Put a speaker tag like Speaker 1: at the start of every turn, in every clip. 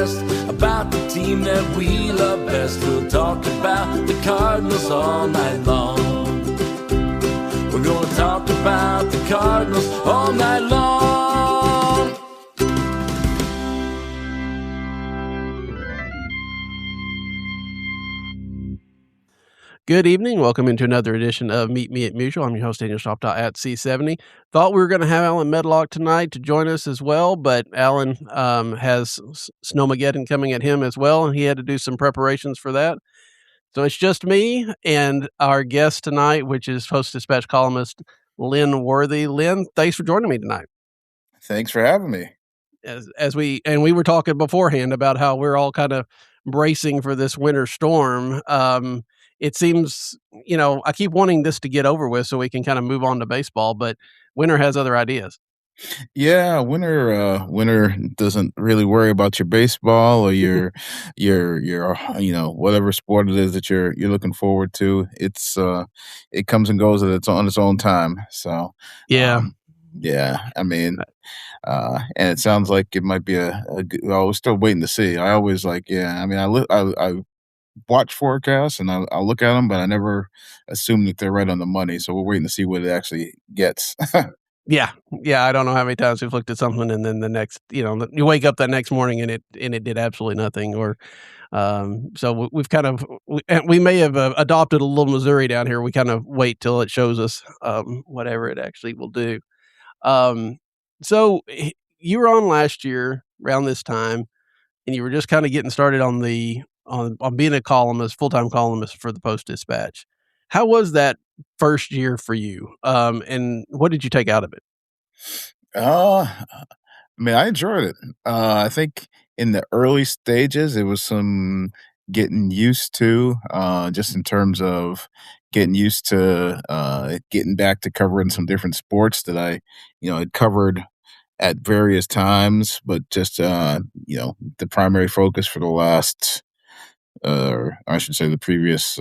Speaker 1: West, about the team that we love best. We'll talk about the Cardinals all night long. We're gonna talk about the Cardinals all night long.
Speaker 2: Good evening. Welcome into another edition of Meet Me at Musial. I'm your host, Daniel Shoptaw at C70. Thought we were going to have Alan Medlock tonight to join us as well, but Alan has Snowmageddon coming at him as well, and he had to do some preparations for that. So it's just me and our guest tonight, which is Post-Dispatch columnist Lynn Worthy. Lynn, thanks for joining me tonight.
Speaker 3: Thanks for having me.
Speaker 2: We were talking beforehand about how we're all kind of bracing for this winter storm. It seems, I keep wanting this to get over with so we can kind of move on to baseball, but winter has other ideas.
Speaker 3: Yeah, winter doesn't really worry about your baseball or your whatever sport it is that you're looking forward to. It comes and goes on its own time. So
Speaker 2: yeah,
Speaker 3: I mean, and it sounds like it might be a good, well, we're still waiting to see. I always I watch forecasts and I'll look at them, but I never assume that they're right on the money. So we're waiting to see what it actually gets.
Speaker 2: Yeah. I don't know how many times we've looked at something and then the next, you wake up that next morning and it did absolutely nothing. Or so we've kind of we may have adopted a little Missouri down here. We kind of wait till it shows us whatever it actually will do. So you were on last year around this time, and you were just kind of getting started on being a columnist, full-time columnist for the Post-Dispatch. How was that first year for you? And what did you take out of it?
Speaker 3: I enjoyed it. I think in the early stages, it was some getting used to, just in terms of getting used to getting back to covering some different sports that I had covered at various times, but just the primary focus for the last, or I should say, the previous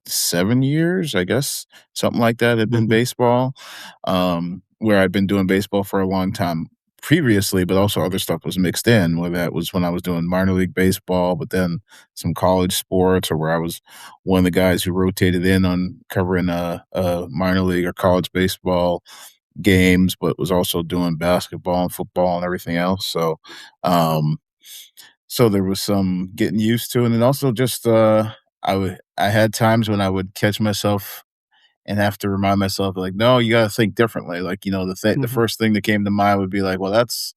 Speaker 3: 7 years, I guess, something like that, had been baseball, where I'd been doing baseball for a long time previously, but also other stuff was mixed in, where that was when I was doing minor league baseball, but then some college sports, or where I was one of the guys who rotated in on covering a minor league or college baseball games, but was also doing basketball and football and everything else. So there was some getting used to, and then also just I had times when I would catch myself and have to remind myself, like, no, you got to think differently. Like, the first thing that came to mind would be like, well, that's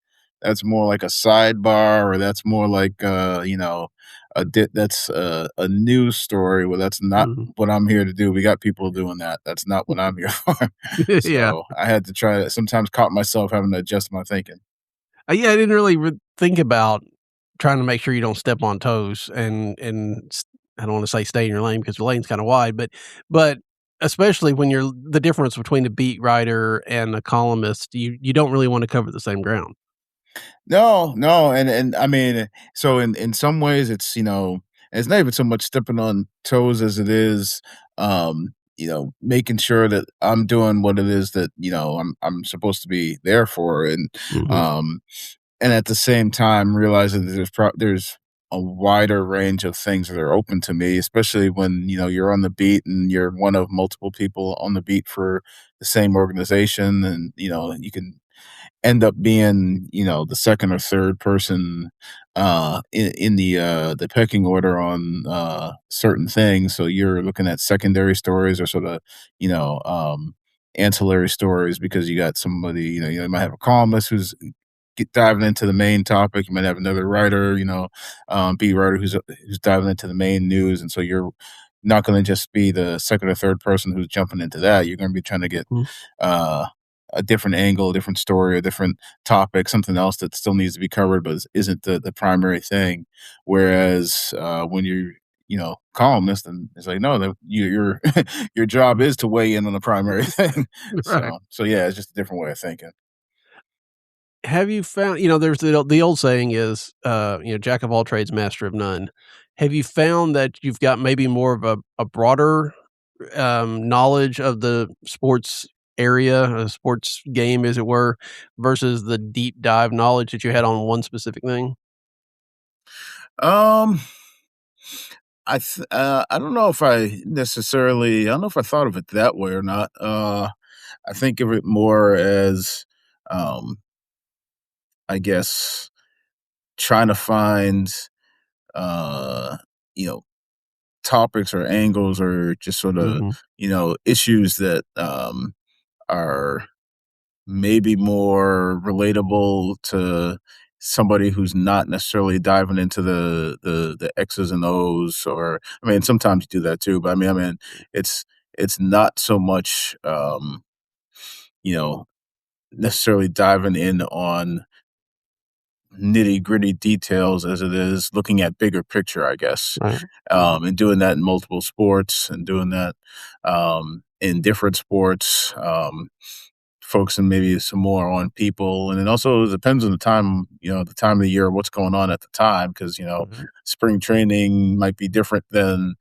Speaker 3: more like a sidebar, or that's more like that's a news story. Well, that's not what I'm here to do. We got people doing that. That's not what I'm here for.
Speaker 2: Yeah.
Speaker 3: So I had to try to sometimes caught myself having to adjust my thinking.
Speaker 2: I didn't really think about trying to make sure you don't step on toes and I don't want to say stay in your lane because the lane's kind of wide, but especially when you're the difference between a beat writer and a columnist, you don't really want to cover the same ground.
Speaker 3: No, and I mean, so in some ways, it's it's not even so much stepping on toes as it is, making sure that I'm doing what it is that I'm supposed to be there for, and at the same time realizing that there's a wider range of things that are open to me, especially when you're on the beat and you're one of multiple people on the beat for the same organization, and you can end up being the second or third person in the pecking order on certain things. So you're looking at secondary stories or sort of ancillary stories, because you got somebody, you might have a columnist who's diving into the main topic. You might have another writer, beat writer who's diving into the main news, and so you're not going to just be the second or third person who's jumping into that. You're going to be trying to get a different angle, a different story, a different topic, something else that still needs to be covered, but isn't the primary thing. Whereas when you're columnist, and it's like, no, your your job is to weigh in on the primary thing.
Speaker 2: Right.
Speaker 3: So yeah, it's just a different way of thinking.
Speaker 2: Have you found, there's the old saying is, jack of all trades, master of none. Have you found that you've got maybe more of a broader knowledge of the sports area, a sports game, as it were, versus the deep dive knowledge that you had on one specific thing?
Speaker 3: Um, I don't know if I don't know if I thought of it that way or not. I think of it more as, um, I guess, trying to find, uh, you know, topics or angles or just sort of,
Speaker 2: Mhm.
Speaker 3: issues that, are maybe more relatable to somebody who's not necessarily diving into the X's and O's, or I mean, sometimes you do that too, but I mean, it's it's not so much, you know, necessarily diving in on nitty-gritty details as it is looking at bigger picture, I guess.
Speaker 2: Right. Mhm.
Speaker 3: And doing that in multiple sports and doing that, in different sports, focusing maybe some more on people. And it also depends on the time of the year, what's going on at the time, because,
Speaker 2: Right.
Speaker 3: spring training might be different than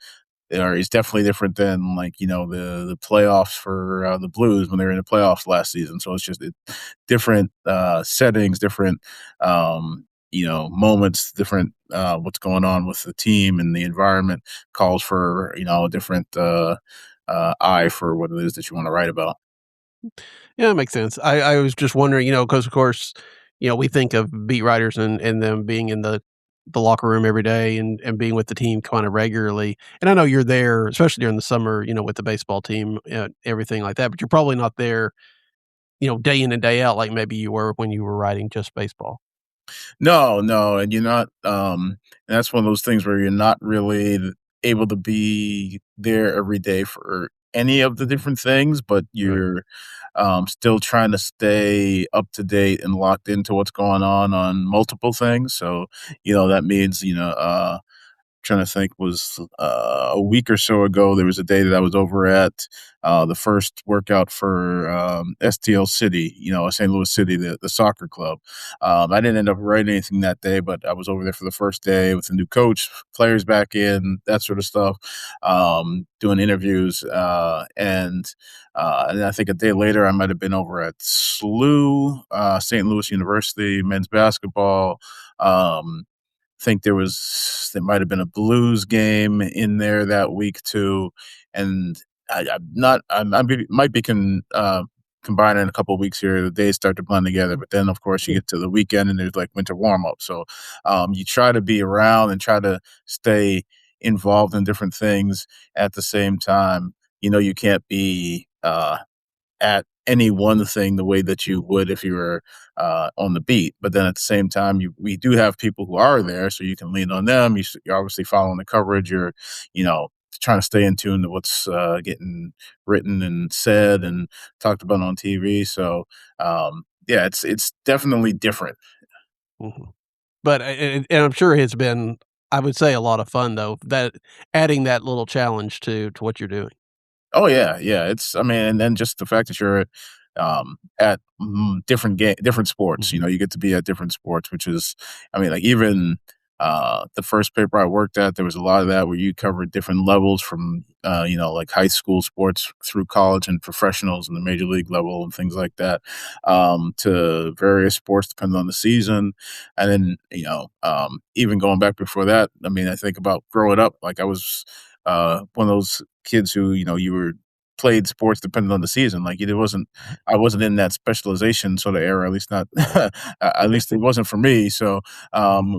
Speaker 3: or is definitely different than, like, the playoffs for, the Blues when they were in the playoffs last season. So it's just different, settings, different, moments, different, what's going on with the team and the environment calls for, a different, eye for what it is that you wanna write about.
Speaker 2: Yeah, that makes sense. I was just wondering, because of course, we think of beat writers and them being in the locker room every day and being with the team kind of regularly. And I know you're there, especially during the summer, with the baseball team, everything like that. But you're probably not there, day in and day out like maybe you were when you were writing just baseball.
Speaker 3: No, no, and you're not, and that's one of those things where you're not really able to be there every day for any of the different things, but
Speaker 2: Right.
Speaker 3: you're, still trying to stay up to date and locked into what's going on multiple things. So, that means, trying to think, was a week or so ago, there was a day that I was over at the first workout for STL City, St. Louis City, the soccer club. I didn't end up writing anything that day, but I was over there for the first day with the new coach, players back in, that sort of stuff, doing interviews. And I think a day later, I might have been over at SLU, St. Louis University, men's basketball. Think there might have been a Blues game in there that week too, and I'm not might be combining a couple of weeks here. The days start to blend together, but then of course you get to the weekend and there's like winter warm up. So you try to be around and try to stay involved in different things at the same time. You can't be at any one thing the way that you would if you were on the beat. But then at the same time, we do have people who are there, so you can lean on them. You're obviously following the coverage. You're, you know, trying to stay in tune to what's getting written and said and talked about on TV. So yeah, it's definitely different.
Speaker 2: Mhm. But and I'm sure it's been, I would say, a lot of fun though, that adding that little challenge to what you're doing.
Speaker 3: Oh yeah, yeah. I mean, and then just the fact that you're at different sports.
Speaker 2: Mhm.
Speaker 3: You get to be at different sports, which is, I mean, like even the first paper I worked at, there was a lot of that where you covered different levels from like high school sports through college and professionals and the major league level and things like that, to various sports depending on the season, and then even going back before that. I mean, I think about growing up, like I was one of those kids who you were played sports depending on the season. Like I wasn't in that specialization sort of era, at least not at least it wasn't for me. So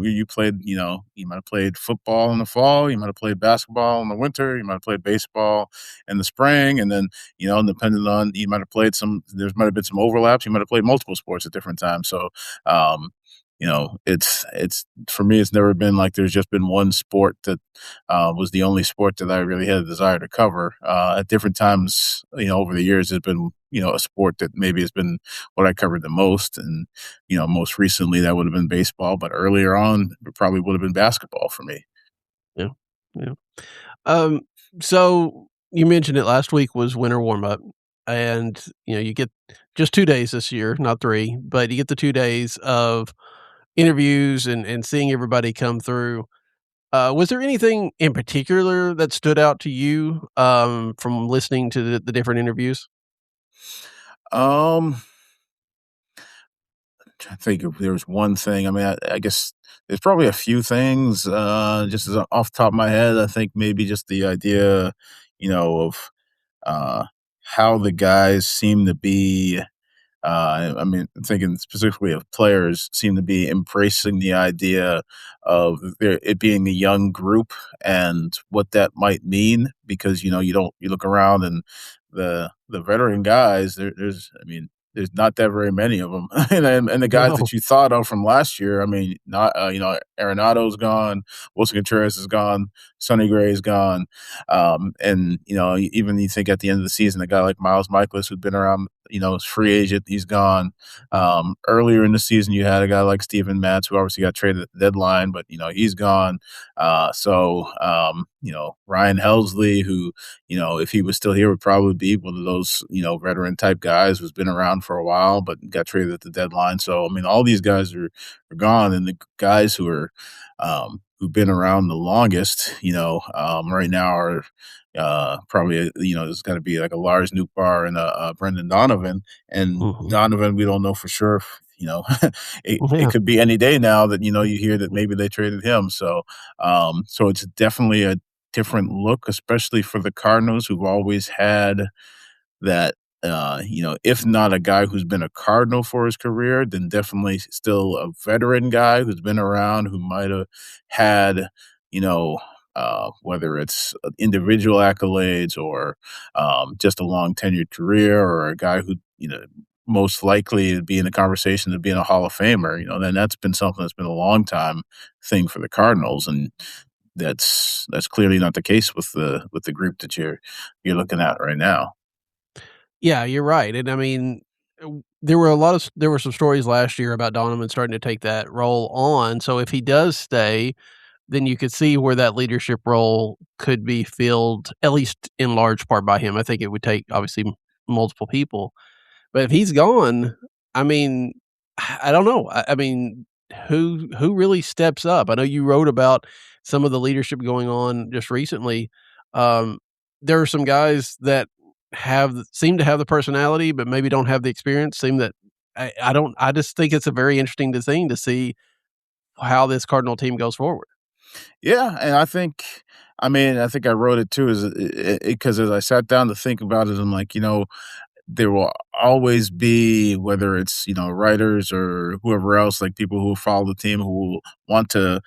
Speaker 3: you played, you might have played football in the fall, you might have played basketball in the winter, you might have played baseball in the spring, and then depending on, you might have played there might have been some overlaps, you might have played multiple sports at different times. So um it's for me, it's never been like there's just been one sport that was the only sport that I really had a desire to cover. At different times, over the years, it's been, a sport that maybe has been what I covered the most. And, most recently that would have been baseball, but earlier on, it probably would have been basketball for me.
Speaker 2: Yeah, yeah. Um, so you mentioned it last week was winter warm up, and you get just 2 days this year, not 3, but you get the 2 days of interviews and seeing everybody come through. Was there anything in particular that stood out to you, from listening to the different interviews?
Speaker 3: Um, I think if there was one thing, I mean, I guess there's probably a few things, just as off the top of my head. I think maybe just the idea, of uh, how the guys seem to be. I mean, thinking specifically of players seem to be embracing the idea of it being a young group and what that might mean because you look around and the veteran guys I mean there's not that very many of them and the guys
Speaker 2: No.
Speaker 3: that you thought of from last year I mean not Arenado's gone, Wilson Contreras is gone, Sonny Gray is gone, and even you think at the end of the season a guy like Miles Michaelis who'd been around, is free agent, he's gone. Earlier in the season, you had a guy like Steven Matz, who obviously got traded at the deadline, but he's gone. Ryan Helsley, who if he was still here, would probably be one of those veteran type guys who's been around for a while, but got traded at the deadline. So I mean, all these guys are gone, and the guys who've been around the longest, right now are probably there's got to be like a Lars Nootbaar and a Brendan Donovan. And
Speaker 2: Mhm.
Speaker 3: Donovan, we don't know for sure. It
Speaker 2: Yeah.
Speaker 3: could be any day now that you hear that maybe they traded him. So it's definitely a different look, especially for the Cardinals, who've always had that, if not a guy who's been a Cardinal for his career, then definitely still a veteran guy who's been around, who might have had, you know, whether it's individual accolades or just a long tenured career, or a guy who, most likely to be in the conversation of being a Hall of Famer, then that's been something that's been a long time thing for the Cardinals. And that's clearly not the case with the group that you're looking at right now.
Speaker 2: Yeah, you're right, and I mean, there were some stories last year about Donovan starting to take that role on, so if he does stay, then you could see where that leadership role could be filled, at least in large part by him. I think it would take, obviously, multiple people. But if he's gone, I mean, I don't know. I mean, who really steps up? I know you wrote about some of the leadership going on just recently. Um, there are some guys that seem to have the personality, but maybe don't have the experience. Seem that I don't. I just think it's a very interesting thing to see how this Cardinal team goes forward.
Speaker 3: Yeah, and I think I wrote it too, is because as I sat down to think about it, I'm like, there will always be, whether it's writers or whoever else, like people who follow the team, who will want to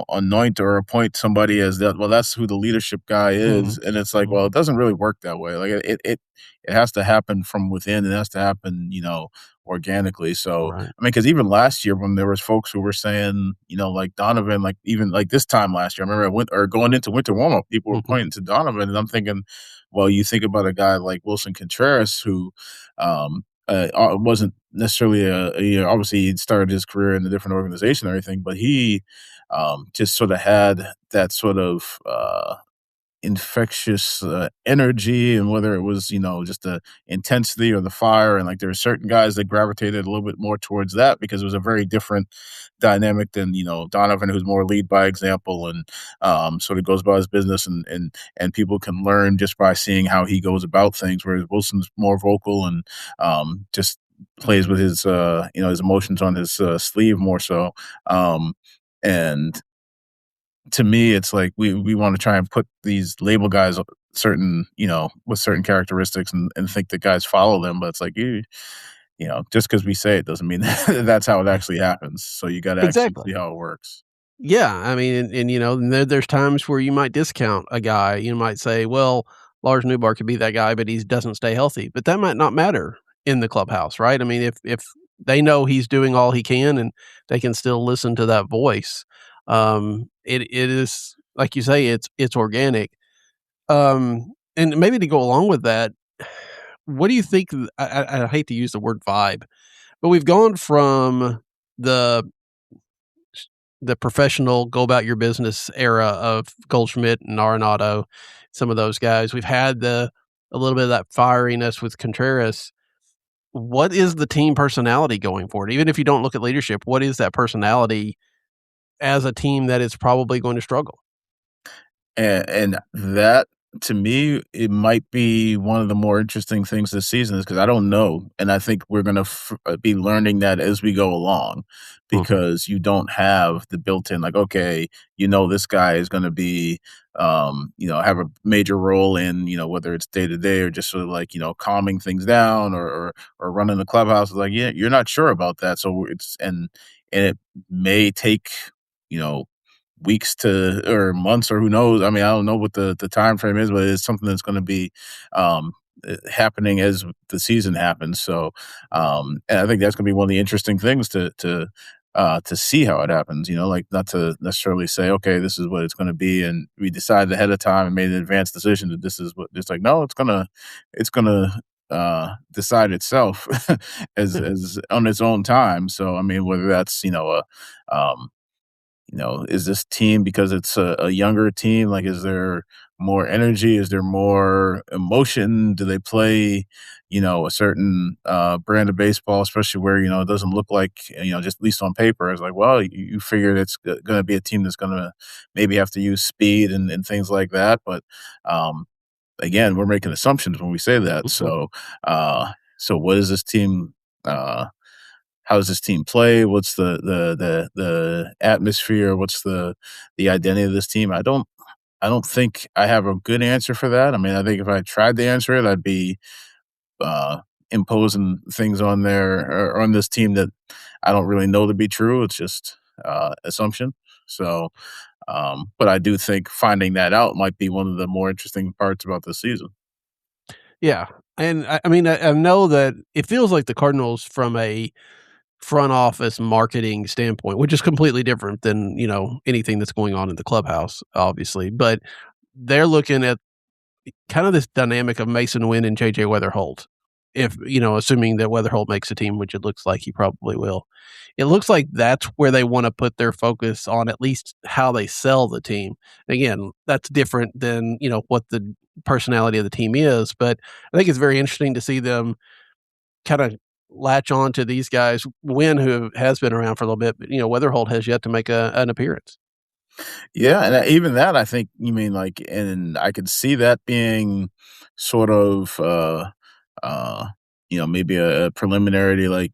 Speaker 3: anoint or appoint somebody as that. Well, that's who the leadership guy
Speaker 2: Mhm,
Speaker 3: is, and it's like,
Speaker 2: mhm.
Speaker 3: well, it doesn't really work that way. Like it has to happen from within. It has to happen organically. So
Speaker 2: Right.
Speaker 3: I mean, because even last year when there was folks who were saying like Donovan, like even like this time last year, I remember going into winter warm up, people were
Speaker 2: Mhm.
Speaker 3: pointing to Donovan, and I'm thinking, well, you think about a guy like Wilson Contreras, who wasn't necessarily obviously he started his career in a different organization or anything, but he just sort of had that sort of infectious energy, and whether it was just the intensity or the fire, and like there were certain guys that gravitated a little bit more towards that because it was a very different dynamic than Donovan, who's more lead by example and sort of goes about his business, and people can learn just by seeing how he goes about things, whereas Wilson's more vocal and just plays with his his emotions on his sleeve more so. And to me, it's like we want to try and put these label guys certain, with certain characteristics, and think that guys follow them, but it's like just because we say it doesn't mean that's how it actually happens. So you got to actually
Speaker 2: Exactly.
Speaker 3: see how it works.
Speaker 2: Yeah, I mean, and there's times where you might discount a guy. You might say, "Well, Lars Newbar could be that guy, but he doesn't stay healthy." But that might not matter in the clubhouse, right? I mean, if they know he's doing all he can and they can still listen to that voice, it is like you say, it's organic. And maybe to go along with that, what do you think? I hate to use the word vibe, but we've gone from the the professional go about your business era of Goldschmidt and Arenado, some of those guys. We've had a little bit of that fieriness with Contreras. What is the team personality going for it? Even if you don't look at leadership, what is that personality as a team that is probably going to struggle?
Speaker 3: And that to me, it might be one of the more interesting things this season is because I don't know, and I think we're gonna be learning that as we go along,
Speaker 2: Mhm.
Speaker 3: because you don't have the built-in like, okay, this guy is gonna be, have a major role in, whether it's day to day or just sort of like, calming things down or running the clubhouse. Like, yeah, you're not sure about that, so and it may take, you know, weeks to or months or who knows. I mean, I don't know what the time frame is, but it's something that's going to be um, happening as the season happens. So, and I think that's going to be one of the interesting things to see how it happens. Like not to necessarily say, okay, this is what it's going to be, and we decided ahead of time and made an advanced decision that this is what. It's like no, it's gonna decide itself as on its own time. So, I mean, whether that's a is this team because it's a younger team? Like, is there more energy? Is there more emotion? Do they play, a certain brand of baseball, especially where, it doesn't look like, just at least on paper, it's like, well, you figure it's going to be a team that's going to maybe have to use speed and things like that. But um, again, we're making assumptions when we say that.
Speaker 2: Mhm.
Speaker 3: So what is this team? How does this team play? What's the atmosphere? What's the identity of this team? I don't think I have a good answer for that. I mean, I think if I tried to answer it, I'd be uh, imposing things on there or on this team that I don't really know to be true. It's just assumption. So, but I do think finding that out might be one of the more interesting parts about this season.
Speaker 2: Yeah, and I mean, I know that it feels like the Cardinals from a front office marketing standpoint, which is completely different than, anything that's going on in the clubhouse, obviously, but they're looking at kind of this dynamic of Mason Wynn and JJ Weatherholt. If, assuming that Weatherholt makes a team, which it looks like he probably will. It looks like that's where they wanna put their focus on at least how they sell the team. Again, that's different than, what the personality of the team is, but I think it's very interesting to see them kinda latch on to these guys. Wynn, who has been around for a little bit, but, Weatherholt has yet to make an appearance.
Speaker 3: Yeah, and even that, I think you mean like, and I could see that being sort of, uh, maybe a preliminary, like,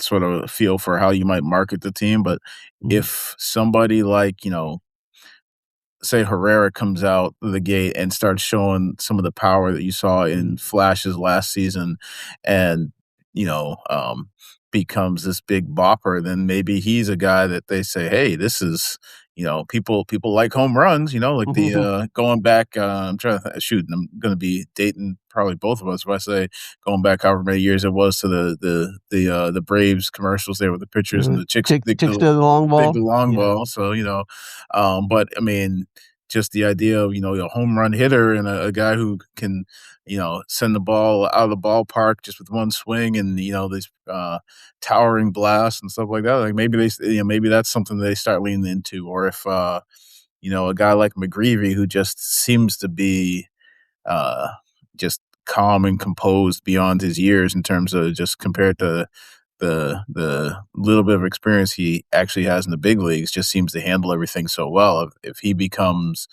Speaker 3: sort of feel for how you might market the team. But
Speaker 2: Mhm.
Speaker 3: if somebody like, say Herrera comes out the gate and starts showing some of the power that you saw in
Speaker 2: Mhm.
Speaker 3: flashes last season and, you know, um, becomes this big bopper, then maybe he's a guy that they say, "Hey, this is," people like home runs, like the, going back, I'm trying to shoot, I'm gonna be dating probably both of us if I say going back however many years it was to the Braves commercials there with the pitchers and
Speaker 2: Mhm.
Speaker 3: the chicks
Speaker 2: Chicks to the long
Speaker 3: dig
Speaker 2: ball?
Speaker 3: the long
Speaker 2: Yeah.
Speaker 3: ball. So, but I mean, just the idea of, a home run hitter and a guy who can, send the ball out of the ballpark just with one swing and, these towering blasts and stuff like that. Like maybe maybe that's something they start leaning into. Or if, a guy like McGreevy who just seems to be uh, just calm and composed beyond his years in terms of just compared to the little bit of experience he actually has in the big leagues, just seems to handle everything so well. If he becomes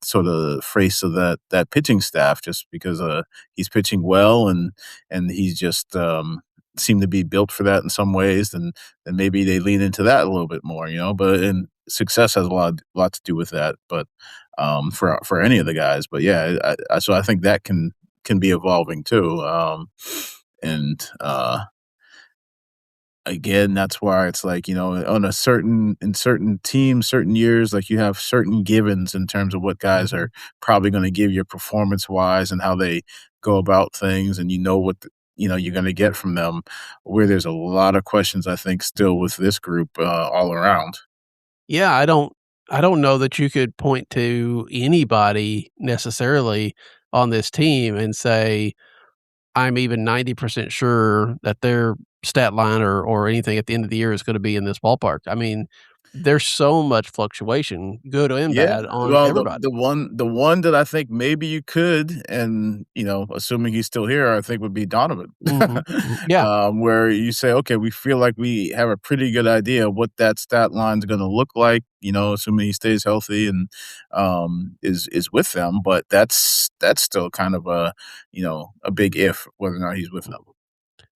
Speaker 3: sort of the face of that pitching staff, just because he's pitching well and he's just seemed to be built for that in some ways, then maybe they lean into that a little bit more, But and success has a lot to do with that, but for any of the guys. But yeah, so I think that can be evolving too. And again, that's why it's like, on a in certain teams, certain years, like you have certain givens in terms of what guys
Speaker 2: Mhm.
Speaker 3: are probably going to give you performance wise and how they go about things. And what, you're going to get from them, where there's a lot of questions, I think, still with this group all around.
Speaker 2: Yeah, I don't know that you could point to anybody necessarily on this team and say, "I'm even 90% sure that their stat line or anything at the end of the year is gonna be in this ballpark." I mean, there's so much fluctuation, good and
Speaker 3: Yeah,
Speaker 2: bad, on
Speaker 3: well,
Speaker 2: everybody.
Speaker 3: the one that I think maybe you could, and, assuming he's still here, I think would be Donovan.
Speaker 2: Mhm, mhm, yeah,
Speaker 3: Where you say, "Okay, we feel like we have a pretty good idea of what that stat line's gonna look like," assuming he stays healthy and, is with them, but that's still kind of a big if whether or not he's with them.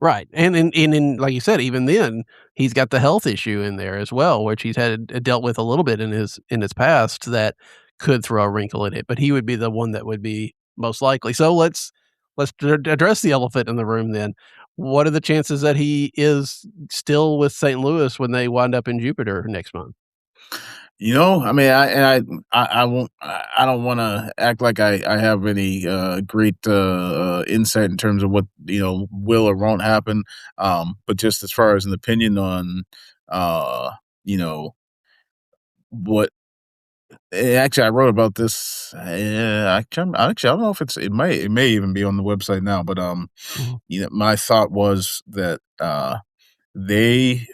Speaker 2: right, and like you said, even then, he's got the health issue in there as well, which he's had dealt with a little bit in his past that could throw a wrinkle in it, but he would be the one that would be most likely. So let's address the elephant in the room then. What are the chances that he is still with St. Louis when they wind up in Jupiter next month?
Speaker 3: I mean, I won't. I don't want to act like I have any great insight in terms of what will or won't happen. But just as far as an opinion on, uh, you know, what actually I wrote about this. Actually, I don't know if it may even be on the website now. But
Speaker 2: Mhm,
Speaker 3: my thought was that they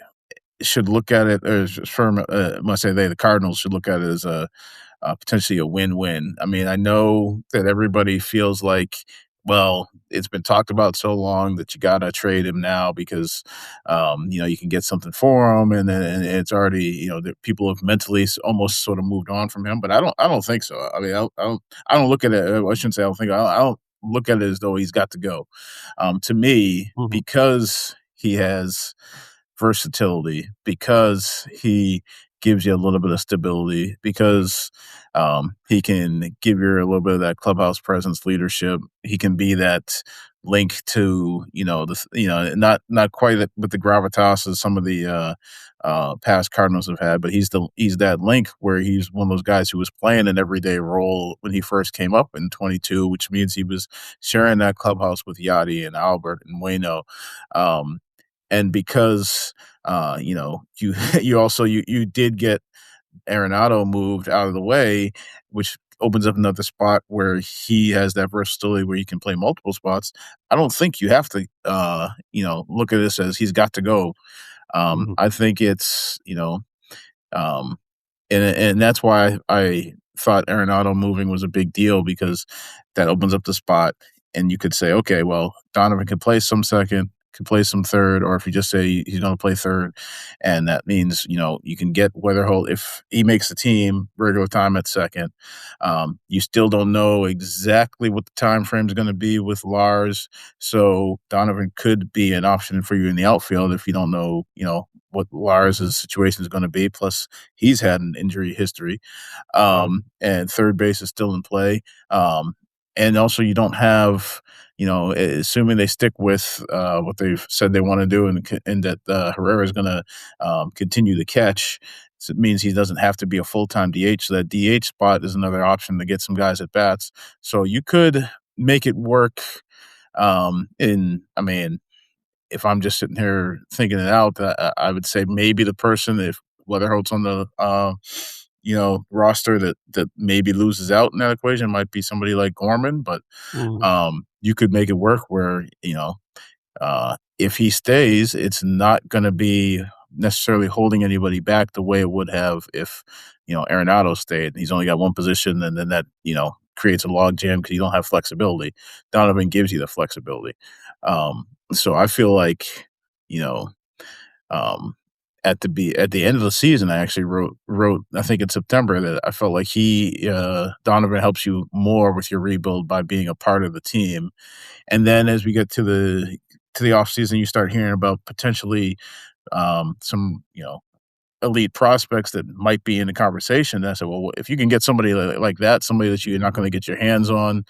Speaker 3: should look at it as firm. When I say they, the Cardinals should look at it as potentially a win-win. I mean, I know that everybody feels like, well, it's been talked about so long that you gotta trade him now because, you can get something for him, and then and it's already, that people have mentally almost sort of moved on from him. But I don't think so. I mean, I don't look at it. I shouldn't say I don't think. I don't look at it as though he's got to go. To me,
Speaker 2: mhm,
Speaker 3: because he has versatility, because he gives you a little bit of stability, because he can give you a little bit of that clubhouse presence, leadership. He can be that link to not quite with the gravitas as some of the past Cardinals have had, but he's that link where he's one of those guys who was playing an everyday role when he first came up in 22, which means he was sharing that clubhouse with Yachty and Albert and Wayno. Um, and because you you did get Arenado moved out of the way, which opens up another spot where he has that versatility where he can play multiple spots. I don't think you have to look at this as he's got to go.
Speaker 2: mhm,
Speaker 3: I think it's um and that's why I thought Arenado moving was a big deal, because that opens up the spot, and you could say, okay, well, Donovan can play some second, can play some third, or if you just say he's going to play third, and that means you can get Weatherholt if he makes the team regular time at second. You still don't know exactly what the time frame is going to be with Lars, so Donovan could be an option for you in the outfield if you don't know, what
Speaker 2: mhm,
Speaker 3: Lars' situation is going to be. Plus, he's had an injury history,
Speaker 2: right,
Speaker 3: and third base is still in play. And also, you don't have, assuming they stick with what they've said they want to do, and that Herrera is going to continue to catch. So it means he doesn't have to be a full time DH. So that DH spot is another option to get some guys at bats. So you could make it work. I mean, if I'm just sitting here thinking it out, I would say maybe the person, if Weatherholt's on the roster, that maybe loses out in that equation might be somebody like Gorman, but
Speaker 2: mhm,
Speaker 3: you could make it work where if he stays, it's not going to be necessarily holding anybody back the way it would have if Arenado stayed. He's only got one position, and then that creates a log jam because you don't have flexibility. Donovan gives you the flexibility. So I feel like you know um, at the end of the season, I actually wrote I think in September that I felt like Donovan helps you more with your rebuild by being a part of the team. And then as we get to the off season, you start hearing about potentially some elite prospects that might be in the conversation. And I said, well, if you can get somebody like that, somebody that you're not going to get your hands on,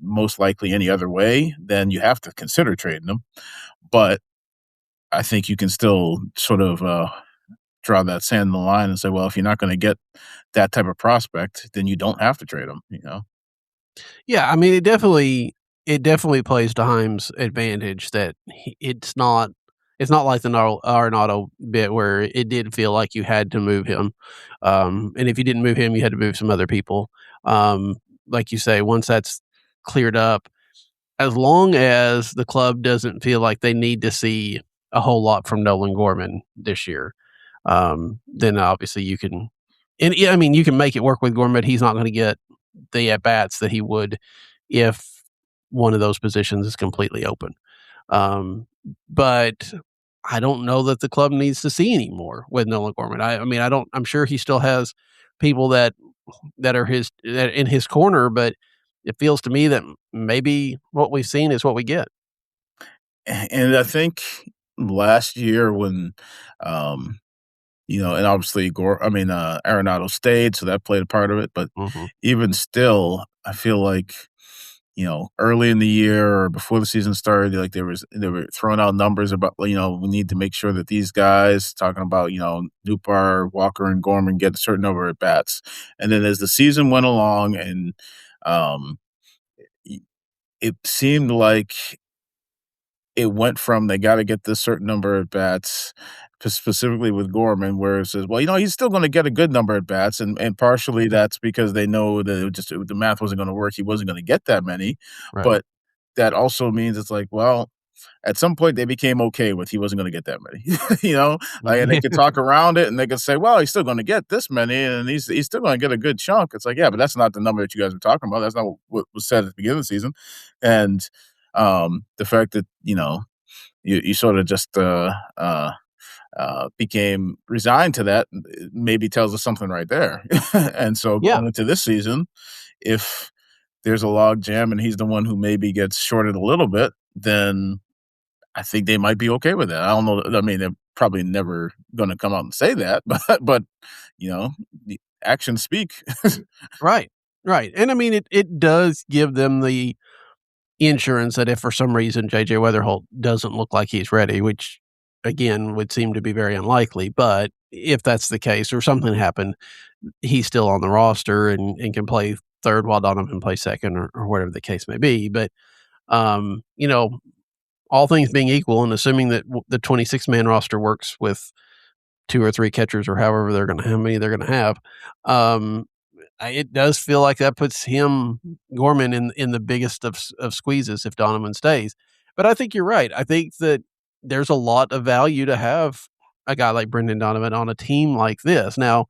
Speaker 3: most likely any other way, then you have to consider trading them. But I think you can still sort of draw that sand in the line and say, well, if you're not going to get that type of prospect, then you don't have to trade them.
Speaker 2: yeah, I mean, it definitely plays to Heim's advantage that it's not like the Arenado bit where it did feel like you had to move him, and if you didn't move him, you had to move some other people. Um, like you say, once that's cleared up, as long as the club doesn't feel like they need to see a whole lot from Nolan Gorman this year, then obviously you can. And yeah, I mean, you can make it work with Gorman, but he's not going to get the at bats that he would if one of those positions is completely open. Um, but I don't know that the club needs to see any more with Nolan Gorman. I mean, I don't. I'm sure he still has people that are in his corner, but it feels to me that maybe what we've seen is what we get.
Speaker 3: And I think last year when, um, and obviously Arenado stayed, so that played a part of it. But
Speaker 2: Mhm.
Speaker 3: even still, I feel like, early in the year or before the season started, like they were throwing out numbers about, we need to make sure that these guys talking about, Newbar, Walker, and Gorman get a certain number at bats. And then as the season went along, and um, y- it seemed like it went from they got to get this certain number of bats, specifically with Gorman, where it says, well, he's still going to get a good number of bats, and partially that's because they know that the math wasn't going to work. He wasn't going to get that many,
Speaker 2: Right.
Speaker 3: but that also means it's like, well, at some point they became okay with he wasn't going to get that many, and they could talk around it and they could say, well, he's still going to get this many and he's still going to get a good chunk. It's like, yeah, but that's not the number that you guys were talking about. That's not what was said at the beginning of the season. And the fact that, you sort of just became resigned to that maybe tells us something right there. And so
Speaker 2: Yeah.
Speaker 3: going into this season, if there's a log jam and he's the one who maybe gets shorted a little bit, then I think they might be okay with that. I don't know. I mean, they're probably never going to come out and say that, but the actions speak.
Speaker 2: Right. Right. And I mean, it does give them the insurance that if for some reason JJ Weatherholt doesn't look like he's ready, which again would seem to be very unlikely, but if that's the case or something happened, he's still on the roster and can play third while Donovan plays second or whatever the case may be. But um, you know, all things being equal, and assuming that the 26-man roster works with 2 or 3 catchers or however how many they're gonna have, um, it does feel like that puts Gorman in the biggest of squeezes if Donovan stays. But I think you're right. I think that there's a lot of value to have a guy like Brendan Donovan on a team like this. Now,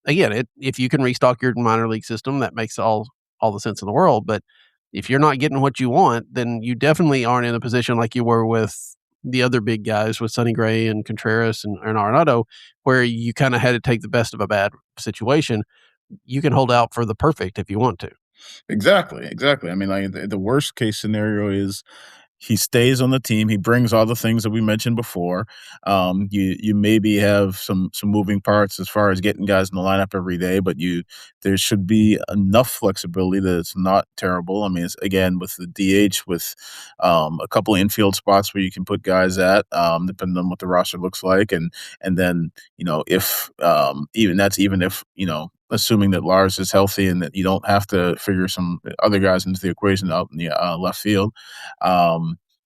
Speaker 2: again, if you can restock your minor league system, that makes all the sense in the world. But if you're not getting what you want, then you definitely aren't in a position like you were with the other big guys with Sonny Gray and Contreras and Arenado, where you kind of had to take the best of a bad situation. You can hold out for the perfect if you want to.
Speaker 3: Exactly, exactly. I mean, like the worst case scenario is he stays on the team. He brings all the things that we mentioned before. You maybe have some moving parts as far as getting guys in the lineup every day, but there should be enough flexibility that it's not terrible. I mean, it's, again, with the DH, with a couple of infield spots where you can put guys at, depending on what the roster looks like, and then if even if assuming that Lars is healthy and that you don't have to figure some other guys into the equation out in the left field.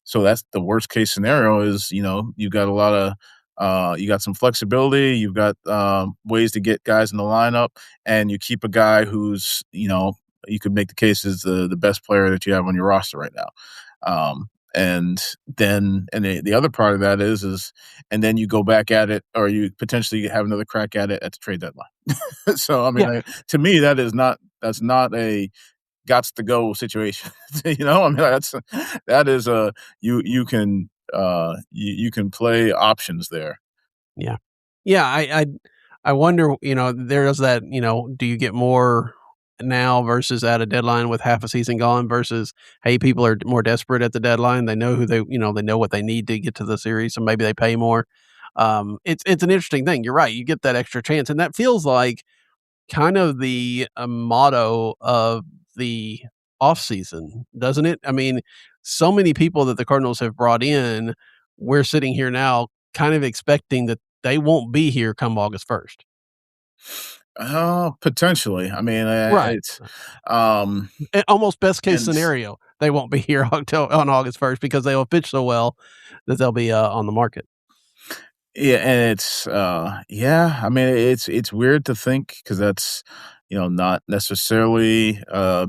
Speaker 3: So that's the worst case scenario is, you've got a lot of, you got some flexibility, you've got ways to get guys in the lineup, and you keep a guy who's, you could make the case is the best player that you have on your roster right now. And then, the other part of that is, and then you go back at it, or you potentially have another crack at it at the trade deadline. So, I mean,
Speaker 2: Yeah.
Speaker 3: to me, that's not a gots to go situation. I mean, that is a you can play options there.
Speaker 2: Yeah. Yeah, I wonder, there's that, do you get more now versus at a deadline with half a season gone versus, hey, people are more desperate at the deadline. They know they know what they need to get to the series, so maybe they pay more. It's an interesting thing. You're right. You get that extra chance, and that feels like kind of the motto of the offseason, doesn't it? I mean, so many people that the Cardinals have brought in, we're sitting here now kind of expecting that they won't be here come August 1st.
Speaker 3: Potentially. I mean,
Speaker 2: Right.
Speaker 3: it's um,
Speaker 2: Almost best case
Speaker 3: and
Speaker 2: scenario, they won't be here until on August 1st because they'll pitch so well that they'll be on the market.
Speaker 3: yeah, and it's yeah. I mean, it's weird to think because that's not necessarily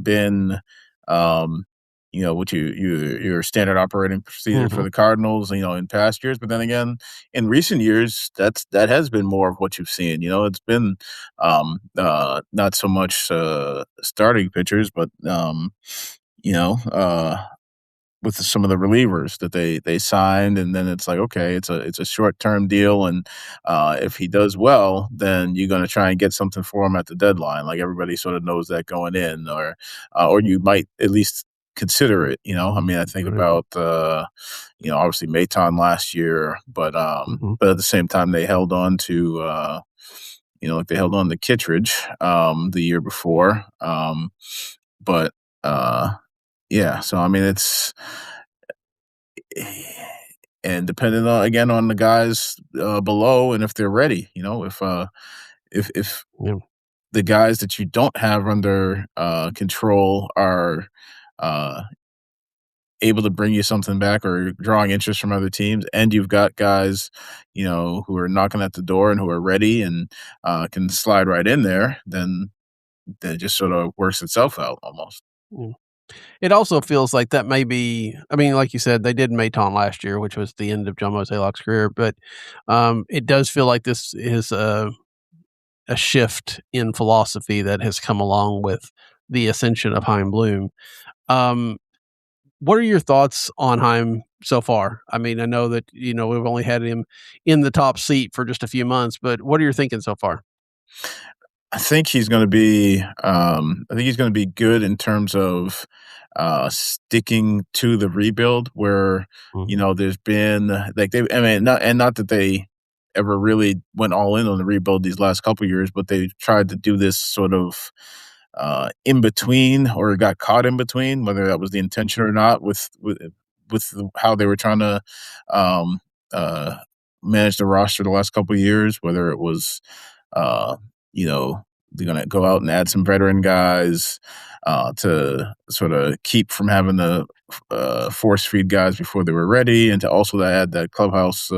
Speaker 3: been um what your standard operating procedure for
Speaker 2: Mhm.
Speaker 3: the Cardinals, in past years. But then again, in recent years, that has been more of what you've seen. It's been not so much starting pitchers, but you know, uh, with some of the relievers that they signed, and then it's like, okay, it's a short-term deal, and if he does well, then you're going to try and get something for him at the deadline. Like everybody sort of knows that going in, or you might at least consider it. I mean, I think
Speaker 2: Right.
Speaker 3: about obviously Maton last year,
Speaker 2: Mhm.
Speaker 3: but at the same time they held on to like they held on to Kittredge the year before, but uh, yeah. So I mean, it's and depending on again on the guys below and if they're ready. If
Speaker 2: Yeah.
Speaker 3: the guys that you don't have under control are uh, able to bring you something back or drawing interest from other teams, and you've got guys, who are knocking at the door and who are ready and can slide right in there, then it just sort of works itself out almost.
Speaker 2: Yeah. It also feels like that may be I mean, like you said, they did Maton last year, which was the end of John Mozeliak's career, but, it does feel like this is a shift in philosophy that has come along with the ascension of Chaim Bloom. Um, what are your thoughts on Chaim so far? I mean, I know that, we've only had him in the top seat for just a few months, but what are you thinking so far?
Speaker 3: I think he's gonna be good in terms of sticking to the rebuild where,
Speaker 2: Mhm.
Speaker 3: there's been like I mean, not that they ever really went all in on the rebuild these last couple years, but they tried to do this sort of in between or got caught in between, whether that was the intention or not, how they were trying to um, uh, manage the roster the last couple of years, whether it was uh, you know, they're gonna go out and add some veteran guys to sort of keep from having to force feed guys before they were ready, and to also add that clubhouse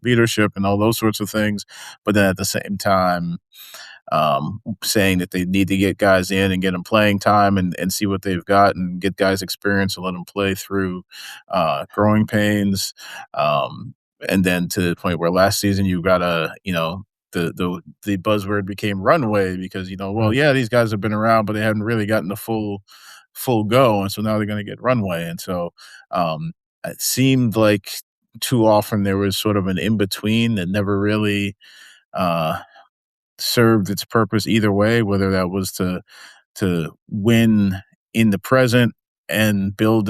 Speaker 3: leadership and all those sorts of things. But then at the same time, saying that they need to get guys in and get them playing time and see what they've got and get guys experience and let them play through growing pains. Um, and then to the point where last season you got the buzzword became runway because well,
Speaker 2: Right.
Speaker 3: yeah, these guys have been around but they haven't really gotten the full go, and so now they're going to get runway. And so it seemed like too often there was sort of an in between that never really uh, served its purpose either way, whether that was to win in the present and build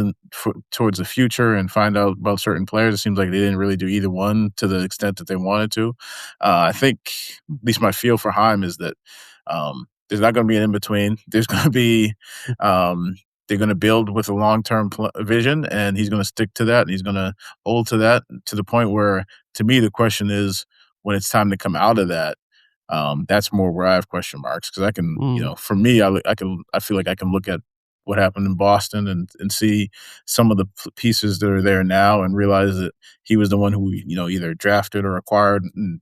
Speaker 3: towards the future and find out about certain players. It seems like they didn't really do either one to the extent that they wanted to. I think, at least my feel for Heim is that there's not going to be an in between. There's going to be um, they're going to build with a long term vision, and he's going to stick to that, and he's going to hold to that to the point where, to me, the question is when it's time to come out of that. That's more where I have question marks because I can,
Speaker 2: Mm.
Speaker 3: for me, I feel like I can look at what happened in Boston and see some of the pieces that are there now and realize that he was the one who either drafted or acquired and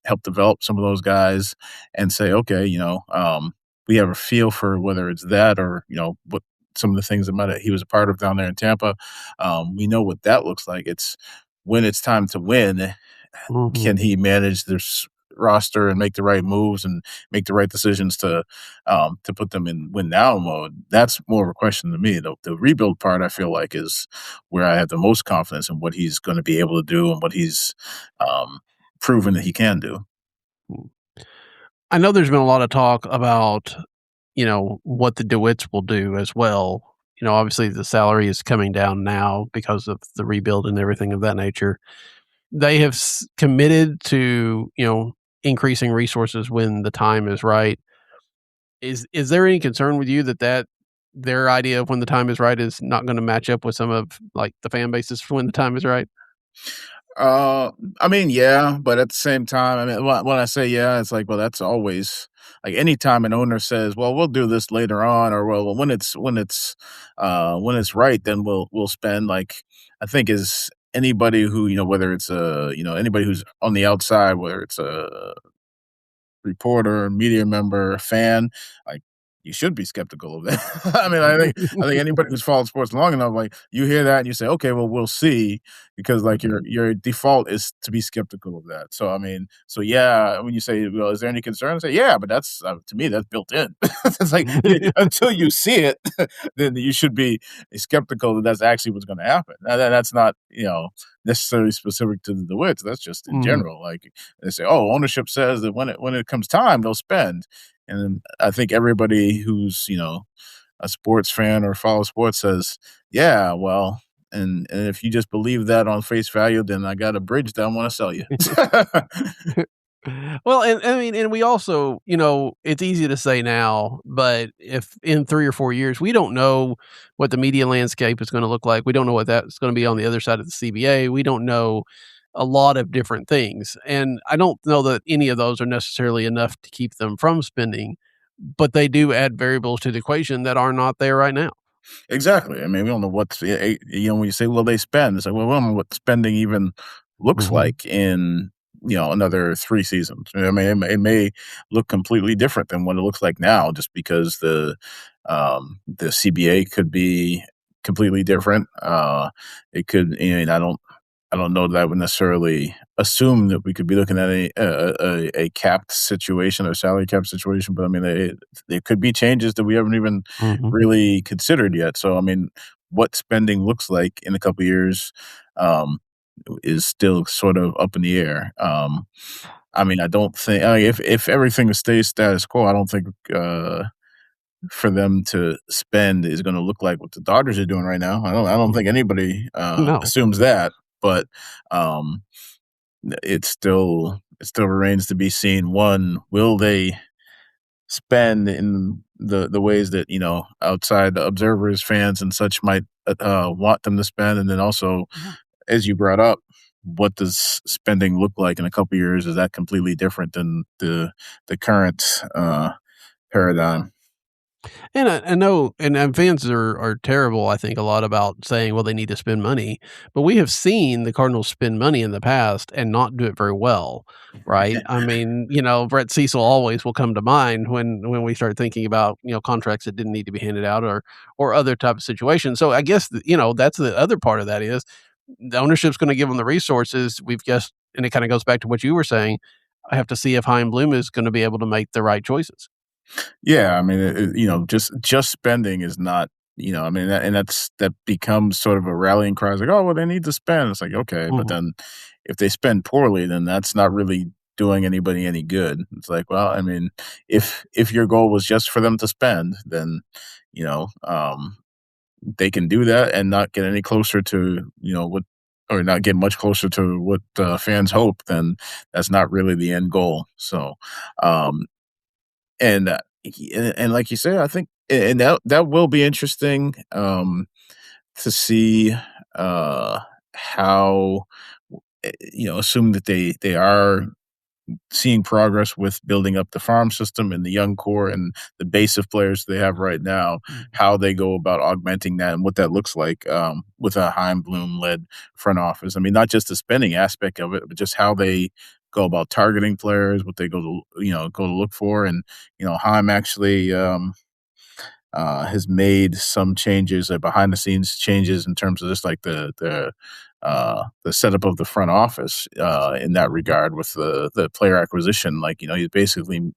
Speaker 3: helped develop some of those guys and say, okay, we have a feel for whether it's that or what some of the things that he was a part of down there in Tampa. We know what that looks like. It's when it's time to win,
Speaker 2: Mhm.
Speaker 3: can he manage this roster and make the right moves and make the right decisions to put them in win now mode? That's more of a question to me. The rebuild part, I feel like, is where I have the most confidence in what he's going to be able to do and what he's um, proven that he can do.
Speaker 2: Mm. I know there's been a lot of talk about, what the DeWitts will do as well. Obviously the salary is coming down now because of the rebuild and everything of that nature. They have committed to, increasing resources when the time is right. Is there any concern with you that their idea of when the time is right is not going to match up with some of like the fan bases for when the time is right?
Speaker 3: Uh, I mean, yeah, but at the same time, I mean, when I say yeah, it's like, well, that's always like anytime an owner says, "Well, we'll do this later on," or "Well, when it's right, then we'll spend." Like, I think is anybody who whether it's anybody who's on the outside, whether it's a reporter, media member, fan, like you should be skeptical of that. I mean, I think anybody who's followed sports long enough, like, you hear that and you say, "Okay, well, we'll see," because, like, your default is to be skeptical of that. So, I mean, so, yeah, when you say, "Well, is there any concern?" I say, "Yeah," but that's, to me, that's built in. It's like, until you see it, then you should be skeptical that that's actually what's gonna happen. And that's not, necessarily specific to the Wits, that's just in
Speaker 2: Mhm.
Speaker 3: general, like, they say, "Oh, ownership says that when it comes time, they'll spend." And then I think everybody who's, a sports fan or follow sports says, "Yeah, well," and if you just believe that on face value, then I got a bridge that I wanna sell you.
Speaker 2: Well, and I mean, and we also, it's easy to say now, but if in 3 or 4 years, we don't know what the media landscape is gonna look like. We don't know what that's gonna be on the other side of the CBA. We don't know a lot of different things, and I don't know that any of those are necessarily enough to keep them from spending, but they do add variables to the equation that are not there right now.
Speaker 3: Exactly. I mean, we don't know what's when you say, "Well, they spend," it's like, well, we don't know what spending even looks
Speaker 2: Mhm.
Speaker 3: like in, another 3 seasons. I mean, it may look completely different than what it looks like now just because the CBA could be completely different. It could, I don't know that I would necessarily assume that we could be looking at a capped situation or salary cap situation, but I mean, there could be changes that we haven't even
Speaker 2: Mhm.
Speaker 3: really considered yet. So, I mean, what spending looks like in a couple of years um, is still sort of up in the air. I mean, I don't think if everything stays status quo, I don't think for them to spend is going to look like what the Dodgers are doing right now. I don't think anybody
Speaker 2: No.
Speaker 3: assumes that, but um, it still remains to be seen. One, will they spend in the ways that outside observers, fans, and such might want them to spend, and then also, as you brought up, what does spending look like in a couple years? Is that completely different than the current paradigm?
Speaker 2: And I know, and fans are terrible, I think, a lot about saying, "Well, they need to spend money," but we have seen the Cardinals spend money in the past and not do it very well, right? I mean, Brett Cecil always will come to mind when we start thinking about, contracts that didn't need to be handed out or other type of situations. So I guess, that's the other part of that is the ownership's gonna give them the resources. We've just and it kinda goes back to what you were saying, I have to see if Chaim Bloom is gonna be able to make the right choices.
Speaker 3: Yeah, I mean, just spending is not, I mean, that becomes sort of a rallying cry. It's like, oh, well, they need to spend. It's like, okay, but
Speaker 2: Mhm.
Speaker 3: then if they spend poorly, then that's not really doing anybody any good. It's like, well, I mean, if your goal was just for them to spend, then you know, um, they can do that and not get any closer to what, or not get much closer to what fans hope. Then that's not really the end goal. So, um, and like you say, I think and that will be interesting, to see, uh, how, assume that they are seeing progress with building up the farm system and the young core and the base of players they have right now,
Speaker 2: Mhm.
Speaker 3: how they go about augmenting that and what that looks like, with a Heim Bloom led front office. I mean, not just the spending aspect of it, but just how they go about targeting players, what they go to look for, and Heim actually. Has made some changes, behind the scenes changes in terms of just like the setup of the front office in that regard with the player acquisition. Like he's basically